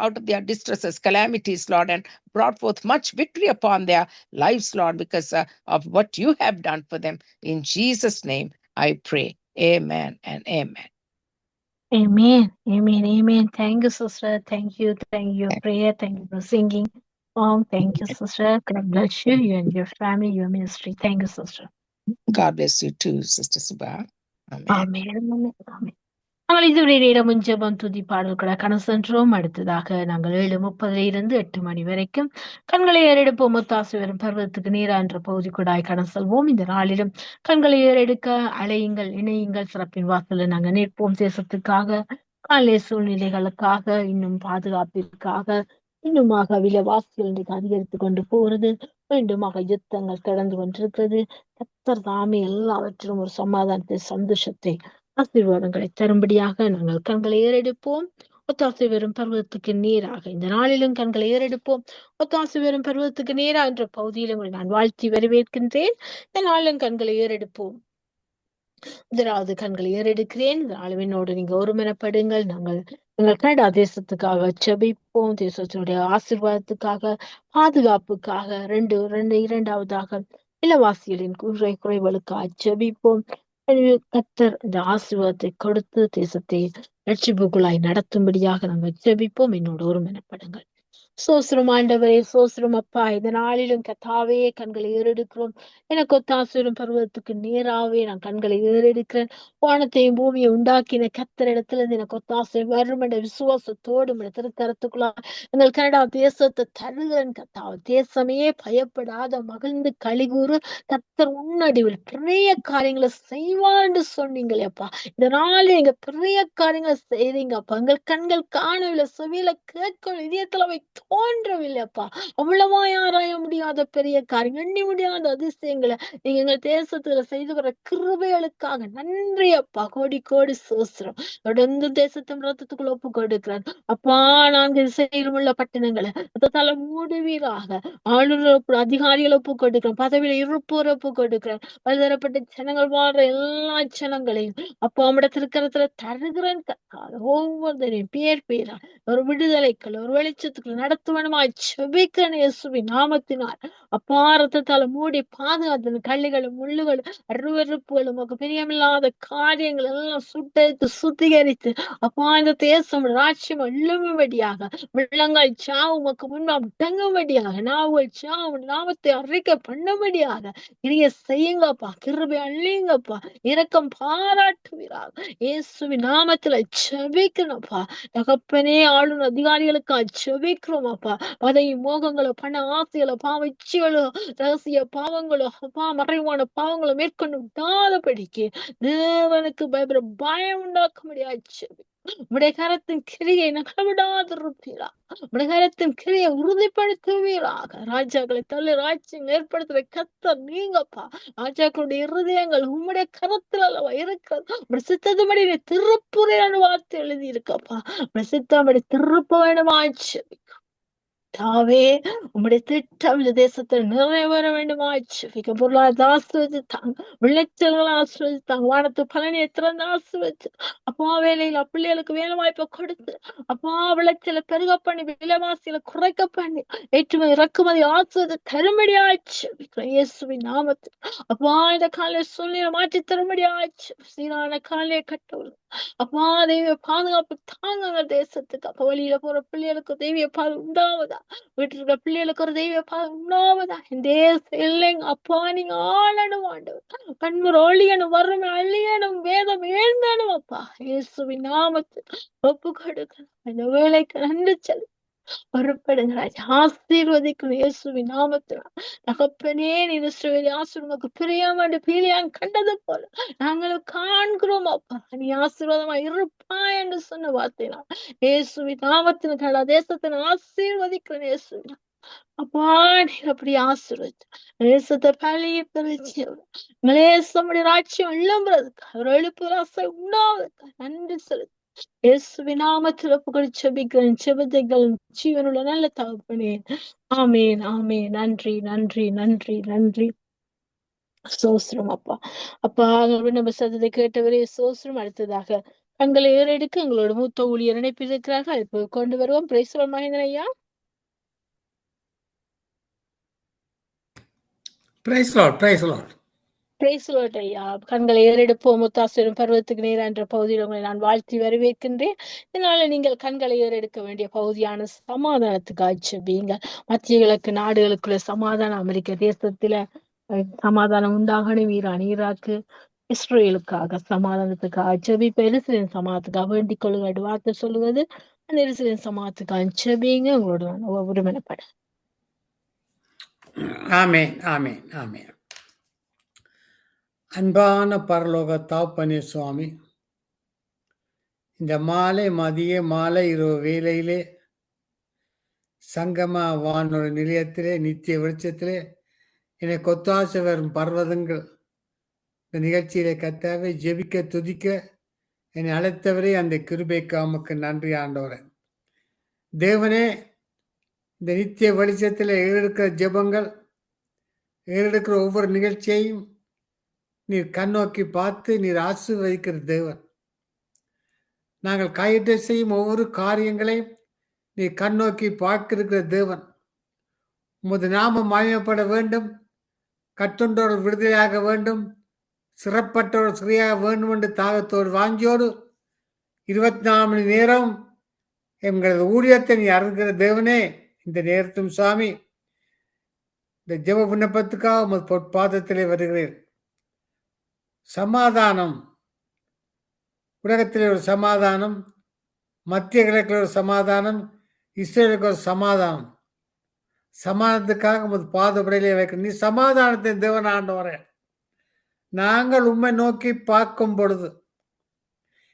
out of their distresses, calamities, Lord, and brought forth much victory upon their lives, Lord, because of what you have done for them. In Jesus' name, I pray. Amen and amen. Amen. Amen. Amen. Thank you, sister. Thank you. Thank you for prayer. Thank you for singing. Thank you, sister. God bless you, you and your family, your ministry. Thank you, sister. God bless you too, Sister Subha. Amen. Amen. Amen. Amen. நாங்கள் இதுவரை நேரமும் ஜெபம் துதி பாடல்களை கணசென்றோம். அடுத்ததாக நாங்கள் 7:30 8 மணி வரைக்கும் கண்களை ஏறெடுப்போம். ஒத்தாசு வரும் பருவத்துக்கு நீரா என்ற பகுதி கூடாய் கடன் செல்வோம். இந்த நாளிலும் கண்களை ஏறெடுக்க அலையுங்கள், இணையுங்கள். சிறப்பின் வாசல நாங்கள் நிற்போம். தேசத்துக்காக, காலை சூழ்நிலைகளுக்காக, இன்னும் பாதுகாப்பிற்காக, இன்னுமாக விலைவாசிகள் இன்றைக்கு அதிகரித்து கொண்டு போகிறது. மீண்டுமாக யுத்தங்கள் தொடர்ந்து கொண்டிருக்கிறது. கர்த்தர் தாமே எல்லாவற்றிலும் ஒரு சமாதானத்தை, சந்தோஷத்தை, ஆசீர்வாதங்களை தரும்படியாக நாங்கள் கண்களை ஏறெடுப்போம். ஒத்தாசை வரும் பருவத்துக்கு நேராக இந்த நாளிலும் கண்களை ஏறெடுப்போம். ஒத்தாசை வரும் பருவத்துக்கு நேரா என்ற பகுதியில் உங்களை நான் வாழ்த்தி வரவேற்கின்றேன். இந்த நாளிலும் கண்களை ஏறெடுப்போம். முதலாவது கண்களை ஏறெடுக்கிறேன். இந்த நாளுவினோடு நீங்க ஒருமனப்படுங்கள். எங்கள் கனடா தேசத்துக்காக செபிப்போம். தேசத்தினுடைய ஆசீர்வாதத்துக்காக, பாதுகாப்புக்காக, இரண்டாவதாக இலவாசிகளின் குறைகளுக்காக செபிப்போம். கர்த்தர் இந்த ஆசீர்வாதத்தை கொடுத்து தேசத்தை ரட்சிப்புக்குள்ளாய் நடத்தும்படியாக நாங்கள் ஜெபிப்போம். என்னோட ஒருமனப்படுங்கள். சோஸ்திரம் ஆண்டவரே, சோஸ்திரம் அப்பா. இந்த நாளிலும் கத்தாவே கண்களை ஏறெடுக்கிறோம். எனக்கு ஒத்தாசூரும் பருவத்துக்கு நேராவே நான் கண்களை ஏறெடுக்கிறேன். வானத்தையும் பூமியை உண்டாக்கின கத்தர் இடத்துல இருந்து எனக்கு ஒத்தாசை வரும் என்ற விசுவாசத்தோடு திருக்கரத்துக்குள்ளா எங்கள் கனடா தேசத்தை தருகிறேன். கத்தாவ தேசமே பயப்படாத மகிழ்ந்து கலிகூறு கத்தர் உன்னடிவில் பெரிய காரியங்களை செய்வான்னு சொன்னீங்களேப்பா. இந்த நாள் எங்க பெரிய காரியங்களை செய்றீங்கப்பா. எங்கள் கண்கள் காணவில்லை, செவியில கேட்கவில்லை, இதயத்துல அவை தோன்றவில்லைப்பா. அவ்வளவா ஆராய முடியாத பெரிய காரியம், எண்ணி முடியாத அதிசயங்களை நீங்க எங்கள் தேசத்துல செய்து வர கிருபைகளுக்காக நன்றி அப்பா. கோடி கோடி சோஸ்திரம். தொடர்ந்து தேசத்தின் ரத்தத்துக்குள்ள ஒப்பு கொடுக்கிறேன் அப்பா. 4 திசையிலும் உள்ள பட்டணங்களை ரத்தத்தால மூடுவீராக. ஆளுநர் அதிகாரிகள் ஒப்பு கொடுக்கிறேன். பதவியில இருப்போர் ஒப்பு கொடுக்கிறேன். பலதரப்பட்ட ஜனங்கள் வாழ்ற எல்லா ஜனங்களையும் அப்பா நம்முடைய திருக்கரத்துல தருகிறேன். ஒவ்வொருத்தரையும் பேர் பேரா ஒரு விடுதலைக்குள்ள, ஒரு வெளிச்சத்துக்குள்ள நடத்துவனுமா செபிக்கிறேன் இயேசுவின் நாமத்தினால். அப்பா ரத்தத்தால மூடி பாதுகாத்து கல்லுகளும் முள்ளுகளும் அருவறுப்புகளும் பிரியமில்லாத காரியங்கள் எல்லாம் சுட்டெடுத்து சுத்திகரித்து அப்பா இந்த தேசம் ராட்சியம் எழும்படியாக, வெள்ளங்கள் சாவு உமக்கு முன்பாக முடங்கும்படியாக, நாவுகள் சாவு நாமத்தை அறிக்கை பண்ணும்படியாக கிரிய செய்யுங்கப்பா. கிருபை அள்ளிங்கப்பா. இரக்கம் பாராட்டுவீராக. இயேசுவின் நாமத்துல செபிக்கணும்ப்பா. தகப்பனே ஆளுநர் அதிகாரிகளுக்கு செபிக்கிறோம் அப்பா. பதவி மோகங்களோ, பண ஆசைகளோ, பாவச்சிகளோ, ரகசிய பாவங்களோ, அப்பா மறைவான பாவங்களோ மேற்கொண்டு விடாதபடிக்கு தேவனுக்கு பயப்பட பயம் உண்டாக்க முடியாது. உடைய கரத்தின் கிரியை நகவிடாதிருப்பீரா. உடைய கரத்தின் கிரியை உறுதிப்படுத்துவீராக. ராஜாக்களை தள்ளி ராஜ்யம் ஏற்படுத்துற கர்த்தர் நீங்கப்பா. ராஜாக்களுடைய இருதயங்கள் உம்முடைய கரத்தில் அல்லவா இருக்கிறது. உடைய சித்தத்துபடி நீ திருப்புறையான வார்த்தை எழுதி இருக்கப்பா. உடைய சித்தப்படி திருப்ப வேண்டுமாச்சு தாவே. உம்முடைய திட்டம் இந்த தேசத்தில் நிறைவேற வேண்டுமாச்சு. பொருளாதார ஆசிர்வதித்தாங்க, விளைச்சல்களை ஆசிர்வதித்தாங்க, வானத்து பலனை திறந்து ஆசிர்வதிச்சு அப்பா வேலையில பிள்ளைகளுக்கு வேலை வாய்ப்பை கொடுத்து அப்பா விளைச்சலை பெருக பண்ணி, விலைவாசியில குறைக்க பண்ணி, ஏற்றுமதி இறக்குமதி ஆசிர்வதி தருமடி ஆச்சு. இயேசுவின் நாமத்தில் அப்பா இந்த காலையை சூழ்நிலை மாற்றி தருமடி ஆச்சு. சீரான காலையை கட்டவும் அப்பா தெய்வ பாதுகாப்பு தாங்க தேசத்துக்கு. அப்ப வழியில போற பிள்ளைகளுக்கு தெய்வ பாது உண்டாவதா, வீட்டுல இருக்கிற பிள்ளைகளுக்கு ஒரு தெய்வ பாது உண்டாவதா. என் தேசம் இல்லைங்க அப்பா. நீங்க ஆளணும் ஆண்டவர். கண்முறை ஒளியனும் வறுமை அழியனும் வேதம் எழுந்தனும் அப்பா. இயேசுவின் நாமத்தில் ஒப்பு கொடுக்கணும். இந்த வேலைக்கு நன்றி சொல்லி பொறுப்படுங்க ராஜா. ஆசீர்வதிக்கணும் இயேசுவின் நாமத்தில். தகப்பனே நீ இஸ்ரவேலை ஆசீர்வாதம் பிரியாம பீலியான் கண்டது போல நாங்களும் காண்கிறோம் அப்பா. நீ ஆசீர்வாதமா இருப்பாய் என்று சொன்ன வார்த்தைனா இயேசுவின் நாமத்தின் கடா தேசத்தின் ஆசீர்வதிக்கிறேன் இயேசுவின் அப்பா. நீர் அப்படி ஆசீர்வதிச்சு தேசத்தை பழிய பிரிச்சு நேசமுடைய ராட்சியம் எழும்புறதுக்கு, அவர் எழுப்பு ஆசை உண்டாவதுக்கு நன்றி செலுத்து. இயேசுவின் நாமத்தில் ஒப்புக்கொடுத்து ஜெபிக்கிறேன். ஜெபத்தைகள் ஜீவனுள்ள நல்ல தகப்பனே. ஆமென், ஆமென். நன்றி, நன்றி, நன்றி, நன்றி. ஸ்தோத்திரம் அப்பா. அப்பா, நம்ம சத்தத்தை கேட்டவரே ஸ்தோத்திரம். அடுத்ததாக கண்களை ஏறெடுக்க எங்களோட மூத்த ஊழியர் இணைப்பில் இருக்கிறார்கள். இப்போ கொண்டு வருவோம். பிரைஸ் தி லார்ட் மகேந்திரன் ஐயா. Praise lord, praise lord. Praise the lord ஐயா. கண்களை ஏறெடுப்போம். முத்தாசிரும் பருவத்துக்கு நேரா என்ற பகுதியில் உங்களை நான் வாழ்த்தி வரவேற்கின்றேன். இதனால நீங்கள் கண்களை ஏறெடுக்க வேண்டிய பகுதியான சமாதானத்துக்காக ஜெபியுங்க. மத்திய கிழக்கு நாடுகளுக்குள்ள சமாதானம், அமெரிக்க தேசத்துல சமாதானம் உண்டாகணும். Iran, Iraq, இஸ்ரேலுக்காக சமாதானத்துக்காக ஜெபிப்ப. எருசலேம் சமாதானத்துக்காக வேண்டிக் கொள்ளுங்க. வார்த்தை சொல்லுவது அந்த எருசலேம் சமாதானத்துக்காக ஜெபியுங்க. உங்களோட நான் ஒருமனப்பட. ஆமென், ஆமென், ஆமென். அன்பான பரலோக தகப்பனே சுவாமி, இந்த மாலை மதிய மாலை இரவு வேளையிலே சங்கம வானொலி நிலையத்திலே நித்திய வெளிச்சத்திலே எனக்கு ஒத்தாசை வரும் பர்வதங்கள் இந்த நிகழ்ச்சியிலே கத்தாவே ஜெபிக்க துதிக்க என்னை அழைத்தவரே அந்த கிருபைக்கு உமக்கு நன்றி ஆண்டவரே. தேவனே, இந்த நித்திய வெளிச்சத்தில் ஏறெடுக்கிற ஜெபங்கள், ஏறெடுக்கிற ஒவ்வொரு நிகழ்ச்சியையும் நீர் கண்ணோக்கி பார்த்து நீர் ஆசீர்வதிக்கிற தேவன். நாங்கள் கையிட்டு செய்யும் ஒவ்வொரு காரியங்களையும் நீர் கண்ணோக்கி பார்க்கிருக்கிற தேவன். உமது நாமம் மகிமைப்பட வேண்டும், கட்டுண்டோர் விடுதலையாக வேண்டும், சிறப்பற்றோர் சிறையாக வேண்டும் என்று தாகத்தோடு வாஞ்சியோடு 24 மணி நேரம் எங்களது ஊழியத்தை நீ அருகிற தேவனே. இந்த நேரத்தும் சுவாமி, இந்த ஜெப விண்ணப்பத்துக்காக உமது பொற்பாதத்திலே வருகிறேன். சமாதானம், உலகத்தில் ஒரு சமாதானம், மத்திய கிழக்கில் ஒரு சமாதானம், இஸ்ரேலுக்கு ஒரு சமாதானம். சமாதானத்துக்காக உமது பாதப்படையிலே வைக்க நீ சமாதானத்தை தேவன் ஆண்டவரே. நாங்கள் உம்மை நோக்கி பார்க்கும் பொழுது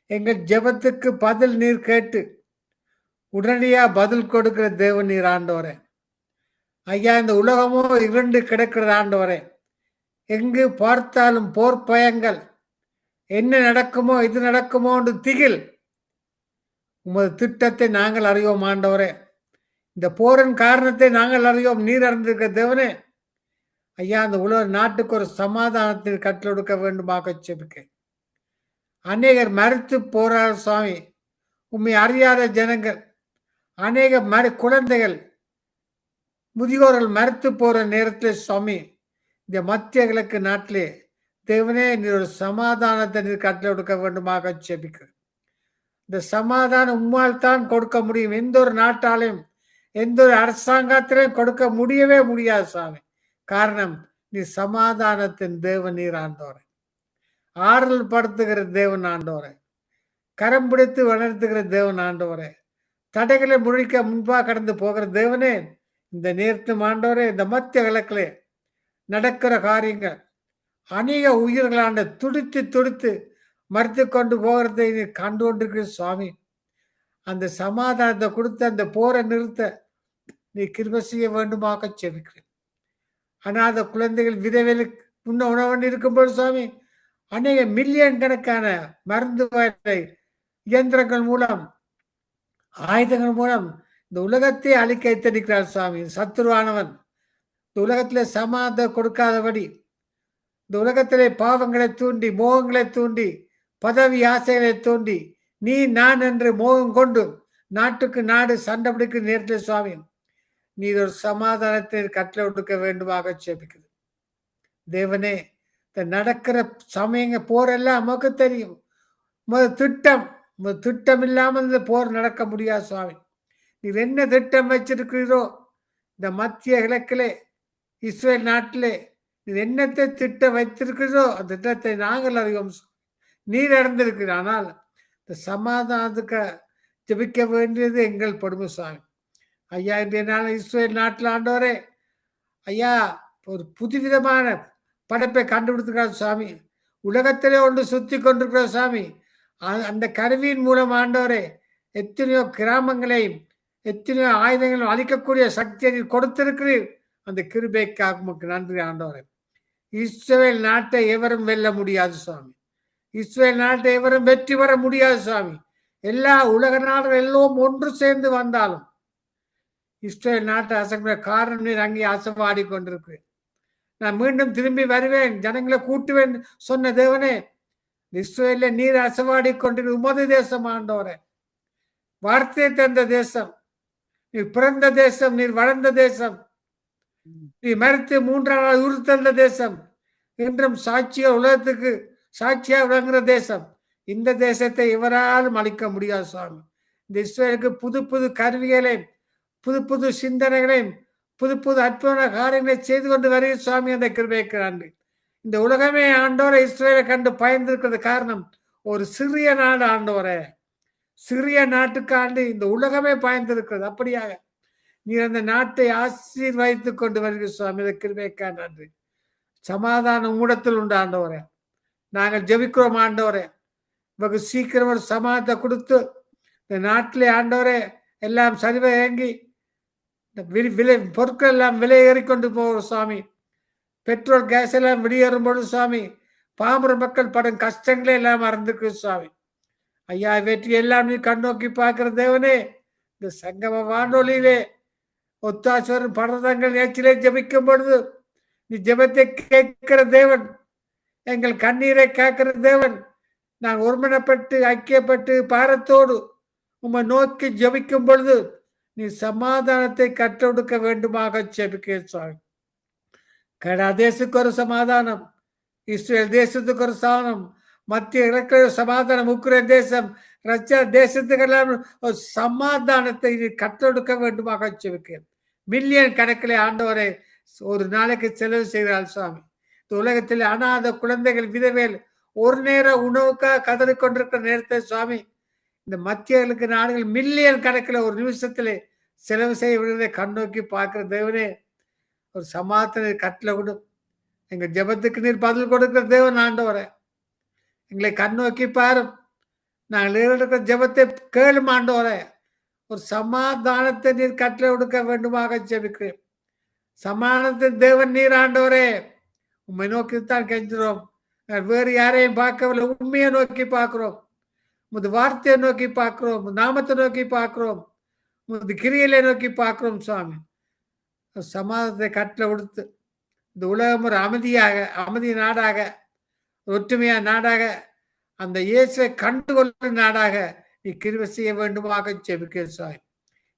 எங்கள் ஜெபத்துக்கு பதில் நீர் கேட்டு உடனடியாக பதில் கொடுக்கிற தேவன் நீர் ஆண்டவரே. ஐயா, இந்த உலகமோ இரண்டு கிடக்கிற ஆண்டவரே. எங்கு பார்த்தாலும் போர் பயங்கள், என்ன நடக்குமோ இது நடக்குமோ என்று திகில். உமது திட்டத்தை நாங்கள் அறியோம் ஆண்டவரே. இந்த போரின் காரணத்தை நாங்கள் அறியோம், நீர் அறிந்திருக்க தேவனே. ஐயா, அந்த உலக நாட்டுக்கு ஒரு சமாதானத்தில் கட்டளொடுக்க வேண்டுமாக செபிக்க. அநேகர் மறுத்து போறார் சுவாமி. உண்மை அறியாத ஜனங்கள், அநேக குழந்தைகள், முதியோர்கள் மறுத்து போற நேரத்தில் சுவாமி, இந்த மத்திய கிழக்கு நாட்டிலே தேவனே நீர் ஒரு சமாதானத்தை நீர் கட்டளை கொடுக்க வேண்டுமாக செபிக்க. இந்த சமாதானம் உம்மால் தான் கொடுக்க முடியும். எந்த ஒரு நாட்டாலையும் எந்த ஒரு அரசாங்கத்திலையும் கொடுக்க முடியவே முடியாது சுவாமி. காரணம், நீ சமாதானத்தின் தேவன் நீர் ஆண்டோரே. ஆறுதல் படுத்துகிற தேவன் ஆண்டோரே. கரம் பிடித்து வளர்த்துகிற தேவன் ஆண்டோரே. தடைகளை முழிக்க முன்பாக கடந்து போகிற தேவனே, இந்த நேரத்தும் ஆண்டோரே, இந்த மத்திய கிழக்கிலே நடக்கிற காரியங்கள், அநேக உயிர்களாண்ட துடித்து துடித்து மறுத்து கொண்டு போகிறதை நீ கண்டு கொண்டிருக்கிற சுவாமி. அந்த சமாதானத்தை கொடுத்து அந்த போரை நிறுத்த நீ கிருபை செய்ய வேண்டுமாக செபிக்கிறேன். அநாத குழந்தைகள் விதவைகளுக்கு முன்ன உணவு இருக்கும்போது சுவாமி, அநேக மில்லியன் கணக்கான மருந்து இயந்திரங்கள் மூலம், ஆயுதங்கள் மூலம் இந்த உலகத்தை அழிக்க எத்தனிக்கிறார் சுவாமி. சத்துருவானவன் இந்த உலகத்திலே சமாதானத்தை கொடுக்காதபடி, இந்த உலகத்திலே பாவங்களை தூண்டி, மோகங்களை தூண்டி, பதவி ஆசைகளை தூண்டி, நீ நான் என்று மோகம் கொண்டு நாட்டுக்கு நாடு சண்டை பிடிக்கிற நேரத்தில் சுவாமி, நீ ஒரு சமாதானத்தை கட்டளை கொடுக்க வேண்டுமாக செபிக்கிறது தேவனே. இந்த நடக்கிற சமயங்க போரெல்லாம் நமக்கு தெரியும். திட்டம் இல்லாமல் இந்த போர் நடக்க முடியாது சுவாமி. நீர் என்ன திட்டம் வச்சிருக்கிறீரோ இந்த மத்திய கிழக்கிலே இஸ்ரேல் நாட்டிலே நீர் என்னத்தை திட்டம் வைத்திருக்கிறதோ அந்த திட்டத்தை நாங்கள் அறிவோம். நீர் அறிந்திருக்கிற. ஆனால் இந்த சமாதானத்துக்கு ஜெபிக்க வேண்டியது எங்கள் பொறுமை சுவாமி. ஐயா, இன்றைய நாள் இஸ்ரேல் நாட்டில் ஆண்டவரே, ஐயா ஒரு புதுவிதமான படைப்பை கண்டுபிடித்துக்கிறார் சுவாமி. உலகத்திலே ஒன்று சுத்தி கொண்டிருக்கிற சுவாமி. அந்த கருவியின் மூலம் ஆண்டவரே எத்தனையோ கிராமங்களையும் எத்தனையோ ஆயுதங்களையும் அழிக்கக்கூடிய சக்தியை நீர் கொடுத்திருக்கிறீர். அந்த கிருபைக்காக உமக்கு நன்றி ஆண்டவரே. இஸ்ரேல் நாட்டை எவரும் வெல்ல முடியாது சுவாமி. இஸ்ரேல் நாட்டை எவரும் வெற்றி பெற முடியாது சுவாமி. எல்லா உலக நாடுகள் எல்லாம் ஒன்று சேர்ந்து வந்தாலும் இஸ்ரேல் நாட்டை அசைக்கிற காரணம் நீர் அங்கே அசைவாடி கொண்டிருக்கு. நான் மீண்டும் திரும்பி வருவேன், ஜனங்களை கூட்டுவேன் சொன்ன தேவனே, இஸ்ரேல நீர் அசைவாடி கொண்டிருக்க உமது தேசம் ஆண்டவரே, வார்த்தை தந்த தேசம், நீர் பிறந்த தேசம், நீர் வளர்ந்த தேசம், நீ மறுத்து மூன்றாம் நாள் உறுத்தந்த தேசம், இன்றும் சாட்சியா உலகத்துக்கு சாட்சியா விளங்குற தேசம். இந்த தேசத்தை இவராலும் அளிக்க முடியாது சுவாமி. இந்த இஸ்ரேலுக்கு புது புது கருவிகளையும் புது புது சிந்தனைகளையும் புது புது அற்புத காரியங்களை செய்து கொண்டு வருகிற சுவாமி அந்த கிருபைக்கிறார்கள். இந்த உலகமே ஆண்டோரை இஸ்ரேலை கண்டு பயந்திருக்கிறது காரணம் ஒரு சிறிய நாடு ஆண்டோரே, சிறிய நாட்டுக்காண்டு இந்த உலகமே பயந்திருக்கிறது. அப்படியாக நீர் அந்த நாட்டை ஆசீர்வதித்துக் கொண்டு வருகிற சுவாமி அந்த கிருபைக்கா நன்றி. சமாதானம் ஊடத்தில் உண்டு ஆண்டவரே, நாங்கள் ஜெபிக்கிறோம் ஆண்டவரே, வெகு சீக்கிரம் ஒரு சமாதானத்தை கொடுத்து இந்த நாட்டிலே ஆண்டவரே எல்லாம் சரிவை இயங்கி விலை பொருட்கள் எல்லாம் விலை ஏறிக்கொண்டு போகிற சுவாமி, பெட்ரோல் கேஸ் எல்லாம் வெளியேறும்போது சுவாமி பாமர மக்கள் படும் கஷ்டங்களே எல்லாம் மறந்துக்கு சுவாமி. ஐயா வெற்றி எல்லாம் நீ கண்ணோக்கி பார்க்கிற தேவனே, இந்த சங்கம வானொலியிலே ஒத்தாசரும் பரதங்கள் நேற்றிலே ஜபிக்கும் பொழுது நீ ஜபத்தை கேட்கிற தேவன், எங்கள் கண்ணீரை கேட்கிற தேவன். நான் ஒருமனப்பட்டு ஐக்கியப்பட்டு பாரத்தோடு உம்மை நோக்கி ஜபிக்கும் பொழுது நீ சமாதானத்தை கற்றொடுக்க வேண்டுமாக ஜெபிக்க சுவாமி. கனடா தேசத்துக்கு ஒரு சமாதானம், இஸ்ரேல் தேசத்துக்கு ஒரு சமாதானம், மத்திய இலக்கிய சமாதானம், உக்ரைன் தேசம், ரஷ்யா தேசத்துக்கெல்லாம் ஒரு சமாதானத்தை கற்றொடுக்க வேண்டுமாக ஜெபிக்க. மில்லியன் கணக்கிலே ஆண்டவரை ஒரு நாளைக்கு செலவு செய்கிறாள் சுவாமி. இந்த உலகத்தில் அனாத குழந்தைகள் விதவேல் ஒரு நேர உணவுக்காக கதறிக்கொண்டிருக்கிற நேரத்தை சுவாமி, இந்த மத்திய நாடுகள் மில்லியன் கணக்கில் ஒரு நிமிஷத்திலே செலவு செய்ய விடுவதை கண்ணோக்கி பார்க்கிற தேவனே, ஒரு சமாதான கட்டில் விடும். எங்கள் ஜெபத்துக்கு நீர் பதில் கொடுக்கிற தேவன் ஆண்டவரே, எங்களை கண்ணோக்கி பாரும். நாங்கள் இருக்கிற ஜெபத்தை கேளும் ஆண்டவரே, ஒரு சமாதானத்தை நீர் கட்டளை கொடுக்க வேண்டுமாக ஜெபிக்கிறேன். சமாதானத்தின் தேவன் நீர் ஆண்டவரே, உண்மை நோக்கித்தான் கெஞ்சுறோம். வேறு யாரையும் பார்க்கவில்லை, உண்மையை நோக்கி பார்க்கிறோம், முது வார்த்தையை நோக்கி பார்க்கிறோம், நாமத்தை நோக்கி பார்க்கிறோம், முது கிரியலை நோக்கி பார்க்கிறோம் சுவாமி. சமாதானத்தை கட்டளை கொடுத்து இந்த உலகம் ஒரு அமைதி நாடாக, ஒற்றுமையா நாடாக, அந்த இயேசுவை கண்டுகொள்ளும் நாடாக நீ கிருபை செய்ய வேண்டுமாக ஜெபிக்கிறேன் சுவாமி.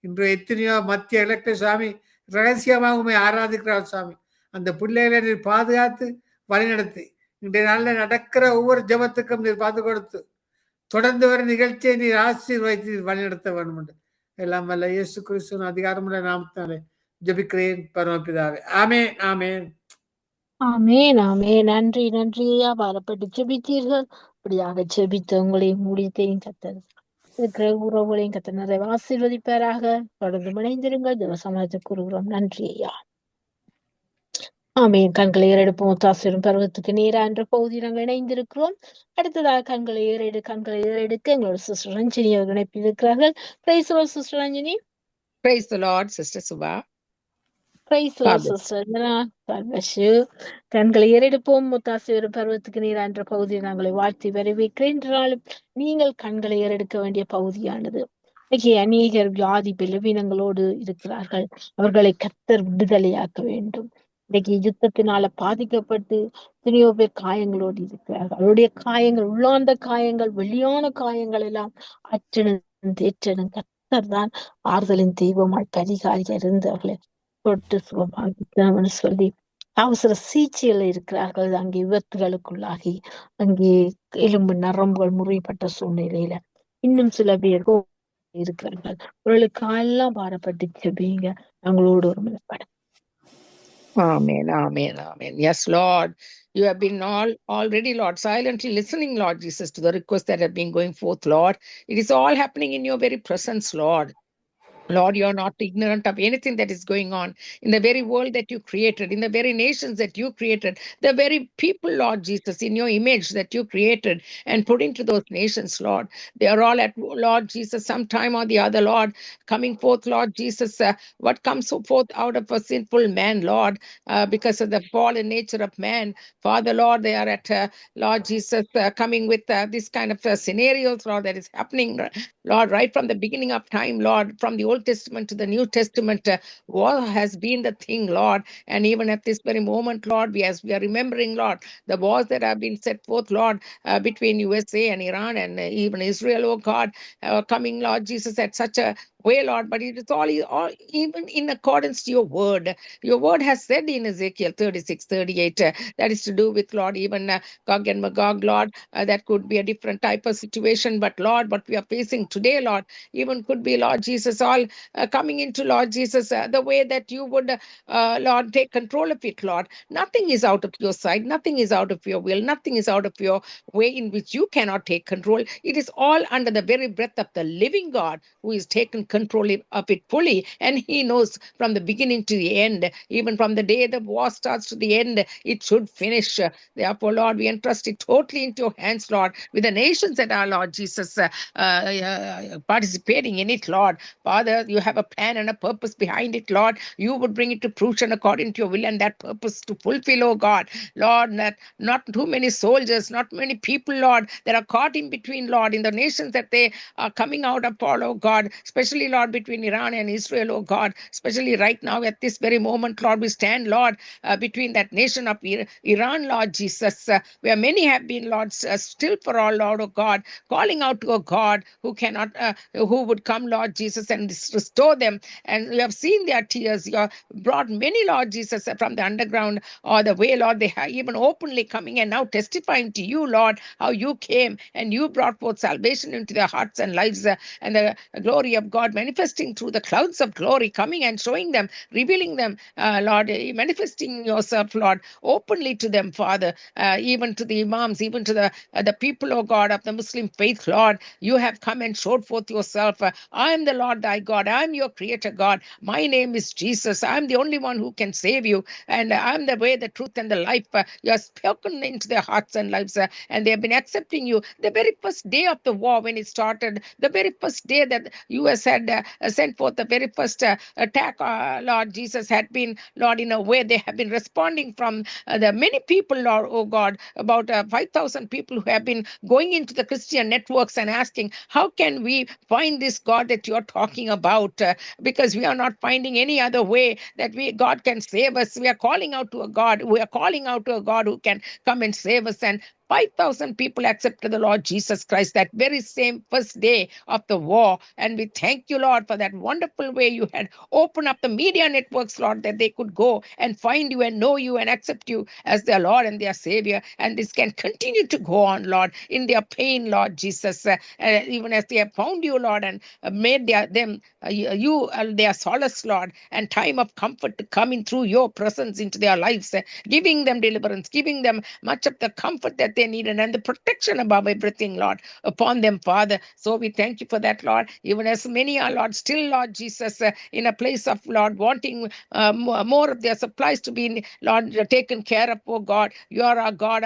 இன்று எத்தனையோ மத்திய இலக்கிய சுவாமி ரகசியமாக உண்மை ஆராதிக்கிறார் சுவாமி. அந்த பிள்ளைகளை நீர் பாதுகாத்து வழிநடத்தி இன்றைய நாளில் நடக்கிற ஒவ்வொரு ஜெபத்துக்கும் நீர் பாது கொடுத்து தொடர்ந்து வர நிகழ்ச்சியை நீர் ஆசீர்வதித்து நீர் வழிநடத்த வேண்டும் என்று எல்லாம் வல்ல இயேசு கிறிஸ்துவின் அதிகாரமுள்ள நாமத்தினாலே ஜெபிக்கிறேன் பரமபிதாவே. ஆமென் ஆமென் ஆமென் ஆமென். நன்றி நன்றி ஐயா, பாரப்பட்டு ஜெபித்தீர்கள். அப்படியாக ஜெபித்த உங்களையும் ஊழியத்தையும் கத்தர் இருக்கிற உறவுகளையும் கத்தர் நிறைய ஆசீர்வதிப்பாராக. தொடர்ந்து இணைந்திருங்கள். தேவ சமாஜத்தை கூறுகிறோம். நன்றி ஐயா. ஆமென். கண்களை ஏறெடுப்போம். ஒத்தாசரும் பருவத்துக்கு நேரா என்ற பகுதி நாங்கள் இணைந்திருக்கிறோம். அடுத்ததாக கண்களை ஏறெடுக்க எங்களோட சிஸ்டர் ரஞ்சினி அவர்கள் இணைப்பில் இருக்கிறார்கள். Price the Lord sister Ranjini. Praise the Lord, Sister Subha. Price the Lord God bless. Sister. கண்களை ஏறெடுப்போம். ஒத்தாசரும் பருவத்துக்கு நேரா என்ற பகுதியை நாங்களை வாழ்த்தி வரவேற்கிறேன். என்றாலும் நீங்கள் கண்களை ஏறெடுக்க வேண்டிய பகுதியானது. இன்னைக்கு அநேகர் வியாதி பலவீனங்களோடு இருக்கிறார்கள். அவர்களை கர்த்தர் விடுதலையாக்க வேண்டும். இன்னைக்கு யுத்தத்தினால பாதிக்கப்பட்டு எத்தனையோ பேர் காயங்களோடு இருக்கிறார்கள். அவருடைய காயங்கள், உள்ளார்ந்த காயங்கள், வெளியான காயங்கள் எல்லாம் தேற்றணும். கர்த்தர் தான் ஆறுதலின் தெய்வமாய் பரிகாரியா இருந்து அவர்களை தொட்டு சுகமாக்கணும்னு சொல்லி அவசர சிகிச்சையில் இருக்கிறார்கள். அங்கே விபத்துகளுக்குள்ளாகி அங்கே எலும்பு நரம்புகள் முறிப்பட்ட சூழ்நிலையில இன்னும் சில பேர் இருக்கிறார்கள். அவர்களுக்கு எல்லாம் பாரப்பட்டு ஜெபிங்க. நாங்களோடு ஒரு மனப்படம். Amen, amen, amen. Yes, Lord. You have been already, Lord, silently listening, Lord Jesus, to the requests that have been going forth, Lord. It is all happening in your very presence, Lord. Lord, you're not ignorant of anything that is going on in the very world that you created, in the very nations that you created, the very people, Lord Jesus, in your image that you created and put into those nations, Lord. They are all at, Lord Jesus, sometime or the other, Lord, coming forth, Lord Jesus. What comes forth out of a sinful man, Lord, because of the fallen nature of man, Father, Lord, they are at, Lord Jesus, coming with this kind of scenarios, Lord, that is happening, Lord, right from the beginning of time, Lord, from the Old Testament to the New Testament, war has been the thing, Lord. And even at this very moment, Lord, as we are remembering, Lord, the wars that have been set forth, Lord, between USA and Iran and even Israel, oh God, coming, Lord Jesus, at such a way, Lord, but it is all even in accordance to your word. Your word has said in Ezekiel 36:38, that is to do with, Lord, even Gog and Magog, Lord, that could be a different type of situation. But Lord, what we are facing today, Lord, even could be, Lord Jesus, all coming into, Lord Jesus, the way that you would, Lord, take control of it, Lord. Nothing is out of your sight, nothing is out of your will, nothing is out of your way in which you cannot take control. It is all under the very breath of the living God who is taken control of it fully, and he knows from the beginning to the end, even from the day the war starts to the end, it should finish. Therefore, Lord, we entrust it totally into your hands, Lord, with the nations that are, Lord Jesus, participating in it, Lord. Father, you have a plan and a purpose behind it, Lord. You would bring it to fruition according to your will and that purpose to fulfill, oh God. Lord, that not too many soldiers, not many people, Lord, that are caught in between, Lord, in the nations that they are coming out of, oh God, especially, Lord, between Iran and Israel, oh God, especially right now at this very moment, Lord, we stand, Lord, between that nation of Iran, Lord Jesus, where many have been, Lord, still for all, Lord, oh God, calling out to a God who cannot, who would come, Lord Jesus, and restore them. And you have seen their tears. You have brought many, Lord Jesus, from the underground or the way, Lord, they are even openly coming and now testifying to you, Lord, how you came and you brought forth salvation into their hearts and lives, and the glory of God manifesting through the clouds of glory, coming and showing them, revealing them, Lord, manifesting yourself, Lord, openly to them, Father, even to the imams, even to the people, oh God, of the Muslim faith, Lord. You have come and showed forth yourself. I am the Lord thy God. I am your creator God. My name is Jesus. I am the only one who can save you. And I am the way, the truth, and the life. You have spoken into their hearts and lives, and they have been accepting you. The very first day of the war, when it started, the very first day that US had sent forth the very first attack, Lord Jesus, had been, Lord, in a way they have been responding from the many people, Lord, oh God, about 5,000 people who have been going into the Christian networks and asking, how can we find this God that you're talking about? Because we are not finding any other way that God can save us. We are calling out to a God. We are calling out to a God who can come and save us. And 5,000 people accepted the Lord Jesus Christ that very same first day of the war. And we thank you, Lord, for that wonderful way you had opened up the media networks, Lord, that they could go and find you and know you and accept you as their Lord and their Savior. And this can continue to go on, Lord, in their pain, Lord Jesus, even as they have found you, Lord, and made them their solace, Lord, and time of comfort to come in through your presence into their lives, giving them deliverance, giving them much of the comfort that they needed and the protection above everything, Lord, upon them, Father. So we thank you for that, Lord, even as many are, Lord, still, Lord Jesus, in a place of, Lord, wanting more of their supplies to be, Lord, taken care of, oh God. You are our God,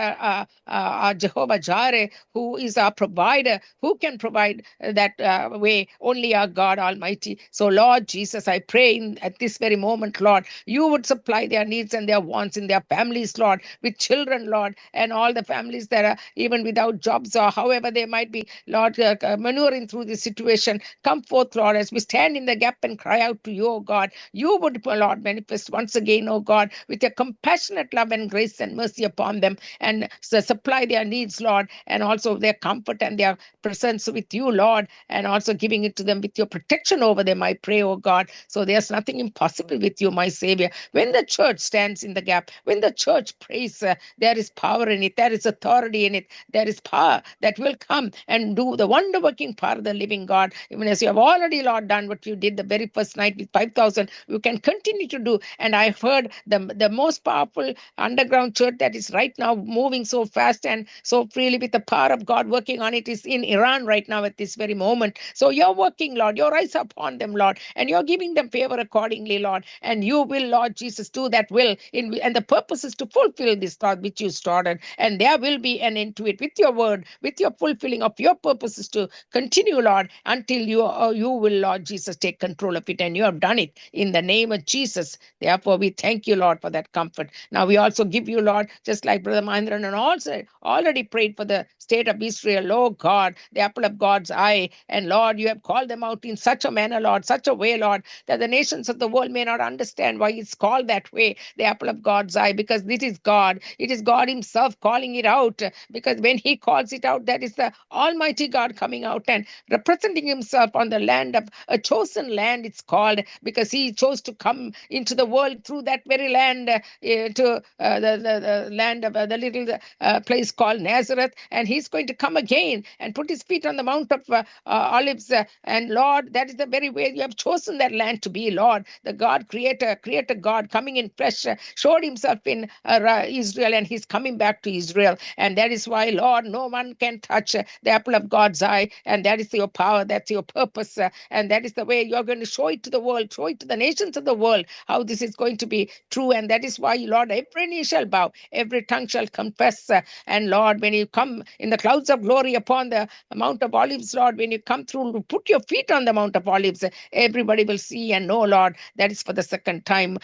our Jehovah Jireh, who is our provider, who can provide that way, only our God Almighty. So, Lord Jesus, I pray at this very moment, Lord, you would supply their needs and their wants in their families, Lord, with children, Lord, and all the families that are even without jobs or however they might be, Lord, maneuvering through this situation. Come forth, Lord, as we stand in the gap and cry out to you, oh God. You would, Lord, manifest once again, oh God, with your compassionate love and grace and mercy upon them, and supply their needs, Lord, and also their comfort and their presence with you, Lord, and also giving it to them with your protection over them, I pray, oh God. So there's nothing impossible with you, my Savior. When the church stands in the gap, when the church prays, there is power in it, there is authority authority in it. There is power that will come and do the wonder-working power of the living God. Even as you have already, Lord, done what you did the very first night with 5,000, you can continue to do. And I heard the most powerful underground church that is right now moving so fast and so freely with the power of God working on it is in Iran right now at this very moment. So you're working, Lord. Your eyes are upon them, Lord, and you're giving them favor accordingly, Lord. And you will, Lord Jesus, do that will. And the purpose is to fulfill this thought which you started. And there will be an end to it with your word, with your fulfilling of your purposes to continue, Lord, until you will, Lord Jesus, take control of it. And you have done it in the name of Jesus. Therefore, we thank you, Lord, for that comfort. Now we also give you, Lord, just like Brother Mahendran and also already prayed for the state of Israel. Oh God, the apple of God's eye. And Lord, you have called them out in such a manner, Lord, such a way, Lord, that the nations of the world may not understand why it's called that way, the apple of God's eye, because this is God. It is God himself calling it out, because when he calls it out, that is the Almighty God coming out and representing himself on the land of a chosen land, it's called, because he chose to come into the world through that very land, to the land of the little place called Nazareth, and he's going to come again and put his feet on the Mount of Olives. And Lord, that is the very way you have chosen that land to be, Lord. The God, creator God coming in flesh, showed himself in Israel, and he's coming back to Israel. And that is why, Lord, no one can touch the apple of God's eye. And that is your power, that's your purpose. And that is the way you're going to show it to the world, show it to the nations of the world, how this is going to be true. And that is why, Lord, every knee shall bow, every tongue shall confess. And Lord, when you come in the clouds of glory upon the Mount of Olives, Lord, when you come through, put your feet on the Mount of Olives, everybody will see and know, Lord, that is for the second time,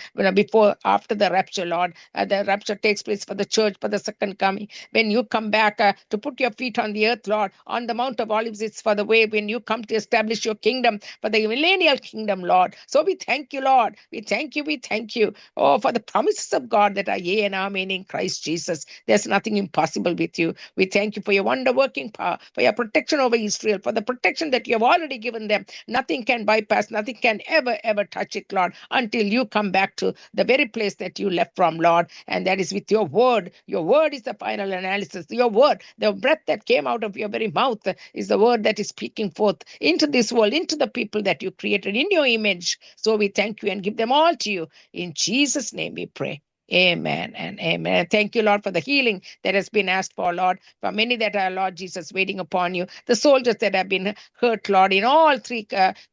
after the rapture, Lord. The rapture takes place for the church for the second coming. When you come back to put your feet on the earth, Lord, on the Mount of Olives, it's for the way when you come to establish your kingdom, for the millennial kingdom, Lord. So we thank you, Lord. We thank you. Oh, for the promises of God that are yea and amen in Christ Jesus. There's nothing impossible with you. We thank you for your wonder-working power, for your protection over Israel, for the protection that you have already given them. Nothing can bypass, nothing can ever touch it, Lord, until you come back to the very place that you left from, Lord. And that is with your word. Your word is the final analysis. Your word, the breath that came out of your very mouth, is the word that is speaking forth into this world, into the people that you created in your image. So we thank you and give them all to you. In Jesus' name we pray. Amen and amen. Thank you, Lord, for the healing that has been asked for, Lord, for many that are, Lord Jesus, waiting upon you. The soldiers that have been hurt, Lord, in all three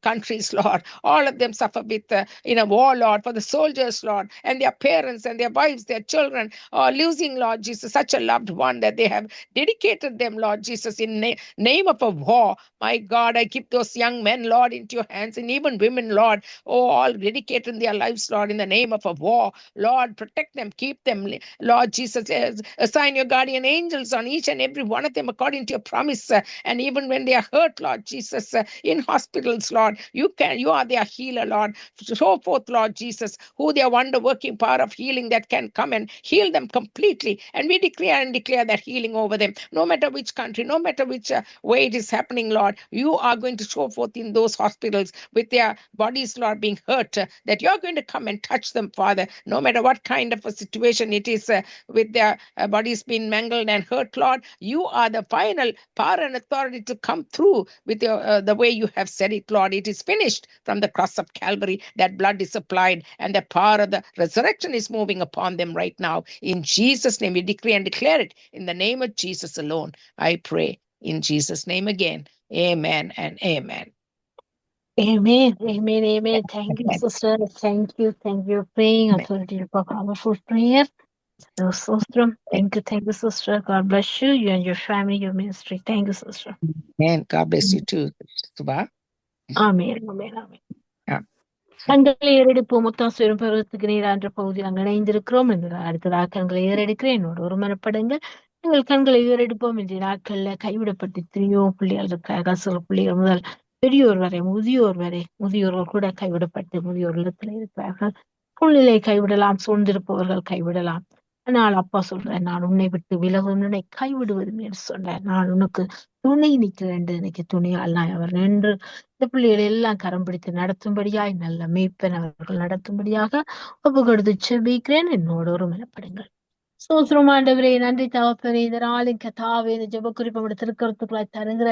countries, Lord, all of them suffer with in a war, Lord, for the soldiers, Lord, and their parents and their wives, their children are losing, Lord Jesus, such a loved one that they have dedicated them, Lord Jesus, in name of a war. My God, I keep those young men, Lord, into your hands, and even women, Lord, all dedicated their lives, Lord, in the name of a war. Lord, protect them, keep them, Lord Jesus. Assign your guardian angels on each and every one of them according to your promise. And even when they are hurt, Lord Jesus, in hospitals, Lord, you are their healer, Lord. Show forth, Lord Jesus, who their wonder-working power of healing that can come and heal them completely. And we declare that healing over them, no matter which country, no matter which way it is happening, Lord. You are going to show forth in those hospitals with their bodies, Lord, being hurt, that you're going to come and touch them, Father, no matter what kind of a situation it is, with their bodies being mangled and hurt, Lord. You are the final power and authority to come through with your, the way you have said it, Lord. It is finished from the cross of Calvary. That blood is applied, and the power of the resurrection is moving upon them right now. In Jesus' name, we decree and declare it. In the name of Jesus alone, I pray. In Jesus' name again. Amen and amen. Amen. Thank you, sister. Thank you for praying. Amen. Authority for powerful prayer. So, sister, thank you, sister. God bless you, you and your family, your ministry. Thank you, sister. And God bless you too, Subha. Amen. Yeah. கண்களை ஏறெடுப்போம். முத்தாசுவரும் பருவத்துக்கு நீரான்ற பகுதியில் நாங்கள் இணைந்திருக்கிறோம். அடுத்ததாக கண்களை ஏறெடுக்கிறேன். என்னோட ஒரு மனப்படுங்கள். எங்கள் கண்களை ஏறெடுப்போம். இன்றைய நாட்கள்ல கைவிடப்பட்டு எத்தனையோ பிள்ளைகள் இருக்காங்க. சில பிள்ளைகள் முதல் பெரியோர் வரை, முதியோர்கள் கூட கைவிடப்பட்டு முதியோர் இல்லத்தில் இருக்கிறார்கள். சூழ்நிலை கைவிடலாம், சூழ்ந்திருப்பவர்கள் கைவிடலாம். ஆனால் அப்பா சொல்றேன், நான் உன்னை விட்டு விலகுவதை கைவிடுவதும் என்று சொன்னேன். நான் உனக்கு துணை நிற்கிறேன் என்று இன்னைக்கு துணியால் நான் அவர் நின்று இந்த பிள்ளைகளை எல்லாம் கரம் பிடித்து நடத்தும்படியாய், நல்ல மேய்ப்பன் அவர்கள் நடத்தும்படியாக ஒப்பு கொடுத்து செபிக்கிறேன். என்னோடு ஒரு மனப்படுங்கள். சோத்திரம் ஆண்டவரே, நன்றி தகப்பனே. இந்த நாளின் கத்தாவே, இந்த ஜெப குறிப்பு திருக்கருத்துக்களாய் தருகிற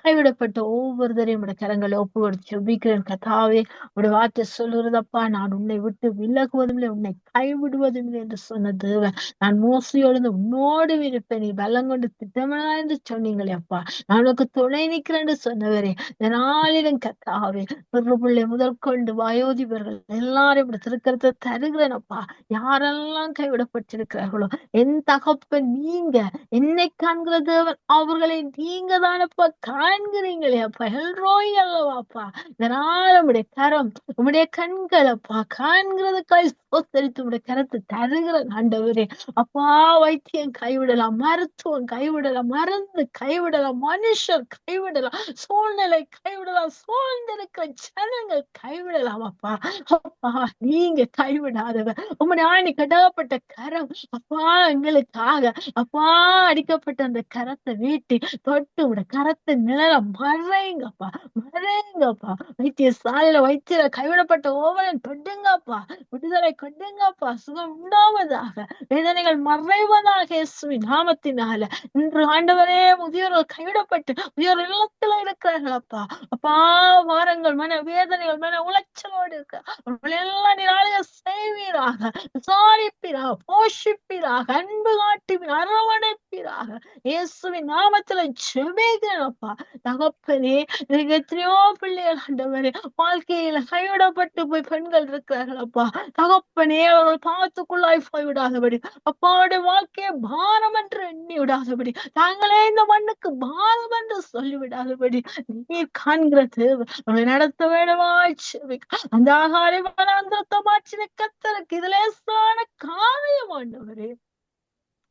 கைவிடப்பட்ட ஒவ்வொருத்தரையும் உடைய கரங்களை ஒப்பு கொடுத்து ஜெபிக்கிறேன் கத்தாவே. உடைய வார்த்தை சொல்லுறதப்பா, நான் உன்னை விட்டு விலகுவதும் இல்லை, உன்னை கைவிடுவதும் இல்லை என்று சொன்ன தேவன். நான் மோசையோடு உன்னோடு இருப்பேன், நீ பலம் கொண்டு திட்டமா என்று சொன்னீங்களே அப்பா. நான் உனக்கு துணை நிற்கிறேன் என்று சொன்னவரே, இந்த நாளிலும் கத்தாவே, பிறகு பிள்ளை முதல் கொண்டு வயோதிபர்கள் எல்லாரும் இப்படி திருக்கரத்தை தருகிறேன் அப்பா. யாரெல்லாம் கைவிடப்பட்டிருக்கிறார்களோ, என் தகப்பன் நீங்க என்னை காண்கிற தேவன், அவர்களை நீங்க தானப்பா காண்கிறீங்களே அப்பா. எல்ரோய் அல்லவாப்பா. இதனால உடைய கரம், உடைய கண்கள் அப்பா காண்கிறதுக்காய் சோத்தரித்து உடைய கரத்தை தருகிற ஆண்டவரே அப்பா. வைத்தியம் கைவிடலாம், மருத்துவம் கைவிடலாம், மருந்து கைவிடலாம், மனுஷர் கைவிடலாம், சூழ்நிலை கைவிடலாம், சூழ்ந்திருக்கிற ஜனங்கள் கைவிடலாம் அப்பா. அப்பா நீங்க கைவிடாதவர். உம்முடைய ஆணி கட்டப்பட்ட கரம் அப்பா எங்களுக்காக அப்பா அடிக்கப்பட்ட அந்த கரத்தை வீட்டி தொட்டு உட கரத்தை நிழல மறைங்கப்பா, மறைங்கப்பா. வைத்திய சாலையில வைத்திய கைவிடப்பட்ட ஓவரன் தொட்டுங்கப்பா, விடுதலை கொண்டுங்கப்பா, சுகம் உண்டாவதாக, வேதனைகள் மறைவதாக இயேசுவின் நாமத்தினால. இன்று ஆண்டவரே, முதியோர்கள் கைவிடப்பட்டு முதியோர் இல்லத்துல இருக்கிறார்கள் அப்பா. அப்பா வாரங்கள் மன வேதனைகள் மன உளைச்சலோடு இருக்க எல்லாம் நீராக செய்வீராக, விசாரிப்பீராக, போஷிப்பீராக, அன்பு காட்டுவீர், அரவணைப்பீராக. இயேசுவின் நாமத்துல ஜெபிக்கிறேன்ப்பா தகப்பனே. எனக்கு எத்தனையோ பிள்ளைகள் ஆண்டவரே வாழ்க்கையில கைவிடப்பட்டு போய் பெண்கள் இருக்கிறார்கள் அப்பா. தகப்பனே அவர்கள் பாவத்துக்குள்ளாய் போய் விடாதபடி, அப்பாவுடைய வாழ்க்கையை பாரம் என்று எண்ணி விடாதபடி, தாங்களே இந்த மண்ணுக்கு பாரம் என்று சொல்லி விடாதபடி நீர் காண்கிறது அவர்களை நடத்த வேண்டுமாய் அந்த ஆகாரை வனாந்திரத்தை மாற்றின கர்த்தருக்கு இது லேசான காரியம் ஆண்டவரே.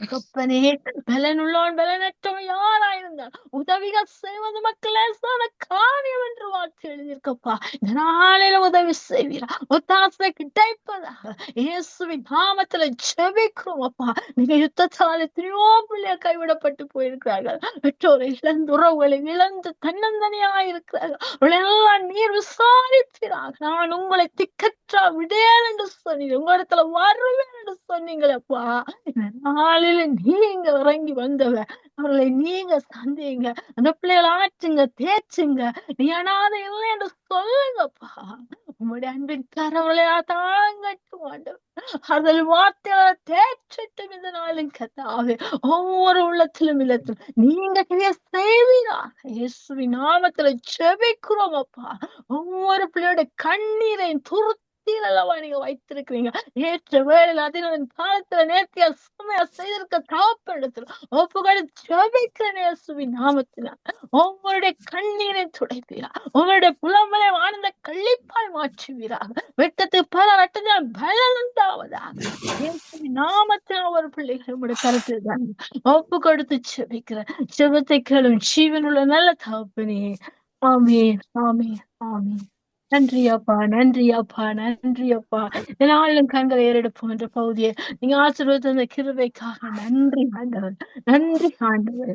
தகப்பனே, பலனுள்ளவன் பலனற்றவன் யாராயிருந்தால் உதவிகள் செய்வது மக்கள் லேசான காரியம் என்று வார்த்தை எழுதியிருக்கப்பா. இந்த நாளில உதவி செய்வீரா, ஒத்தாசை கிடைப்பதாக இயேசுவின் நாமத்துல ஜெபிக்கிறோம் அப்பா. நீங்க யுத்தத்தால் எத்தனையோ பிள்ளைய கைவிடப்பட்டு போயிருக்கிறார்கள், பெற்றோரை இழந்து உறவுகளை இழந்து தன்னந்தனியாயிருக்கிறார்கள். அவளெல்லாம் நீர் விசாரிப்பீராக. நான் உங்களை திக்கற்றா விடேன் என்று சொன்னீங்க, உங்களிடத்துல வருவேன் என்று சொன்னீங்களப்பா. நீங்க இறங்கி வந்தவ, அவர்களை நீங்க சந்தீங்க, அந்த பிள்ளைகளை ஆற்றுங்க, தேய்ச்சுங்க, நீ அனாதை இல்லை என்று சொல்லுங்கப்பா. உங்களுடைய அன்பின் கரவளையா தாங்கட்டும் ஆண்டவர். அதில் வார்த்தைகளை தேய்ச்சிட்டும் இந்த நாளின் கத்தாவே ஒவ்வொரு உள்ளத்திலும் இல்லத்திலும் நீங்க செய்வீராக. இயேசுவின் நாமத்துல ஜெபிக்கிறோம் அப்பா. ஒவ்வொரு பிள்ளையோட கண்ணீரையும் அல்லவா நீங்க வைத்திருக்கிறீங்க. நேற்று வேளையில் அதின் காலத்துல நேர்த்தியா சுமையா செய்திருக்க தகப்பனிடத்துல ஒப்புகளை ஜெபிக்கிறேன் இயேசுவின் நாமத்தில. உங்களுடைய கண்ணீரை துடைப்பீரா, உங்களுடைய புலம்பலை ஆனந்த கள்ளிப்பாய் மாற்றுவீராக. வெட்டத்துக்கு பல வட்டத்தில் பலன் உண்டாவதாக இயேசுவின் நாமத்தில் ஒவ்வொரு பிள்ளைகள் உங்களுடைய கருத்தில் தான் ஒப்பு கொடுத்து ஜெபிக்கிறேன். ஜெபத்தை கேளும் ஜீவனுள்ள நல்ல தகப்பனே. ஆமென், ஆமென், ஆமென். நன்றி அப்பா, நன்றி அப்பா, நன்றி அப்பா. நாளும் கண்களை ஏறெடுப்போம் என்ற பகுதியை நீங்க ஆசீர்வாதம் கிருபைக்காக நன்றி ஆண்டவர், நன்றி ஆண்டவர்.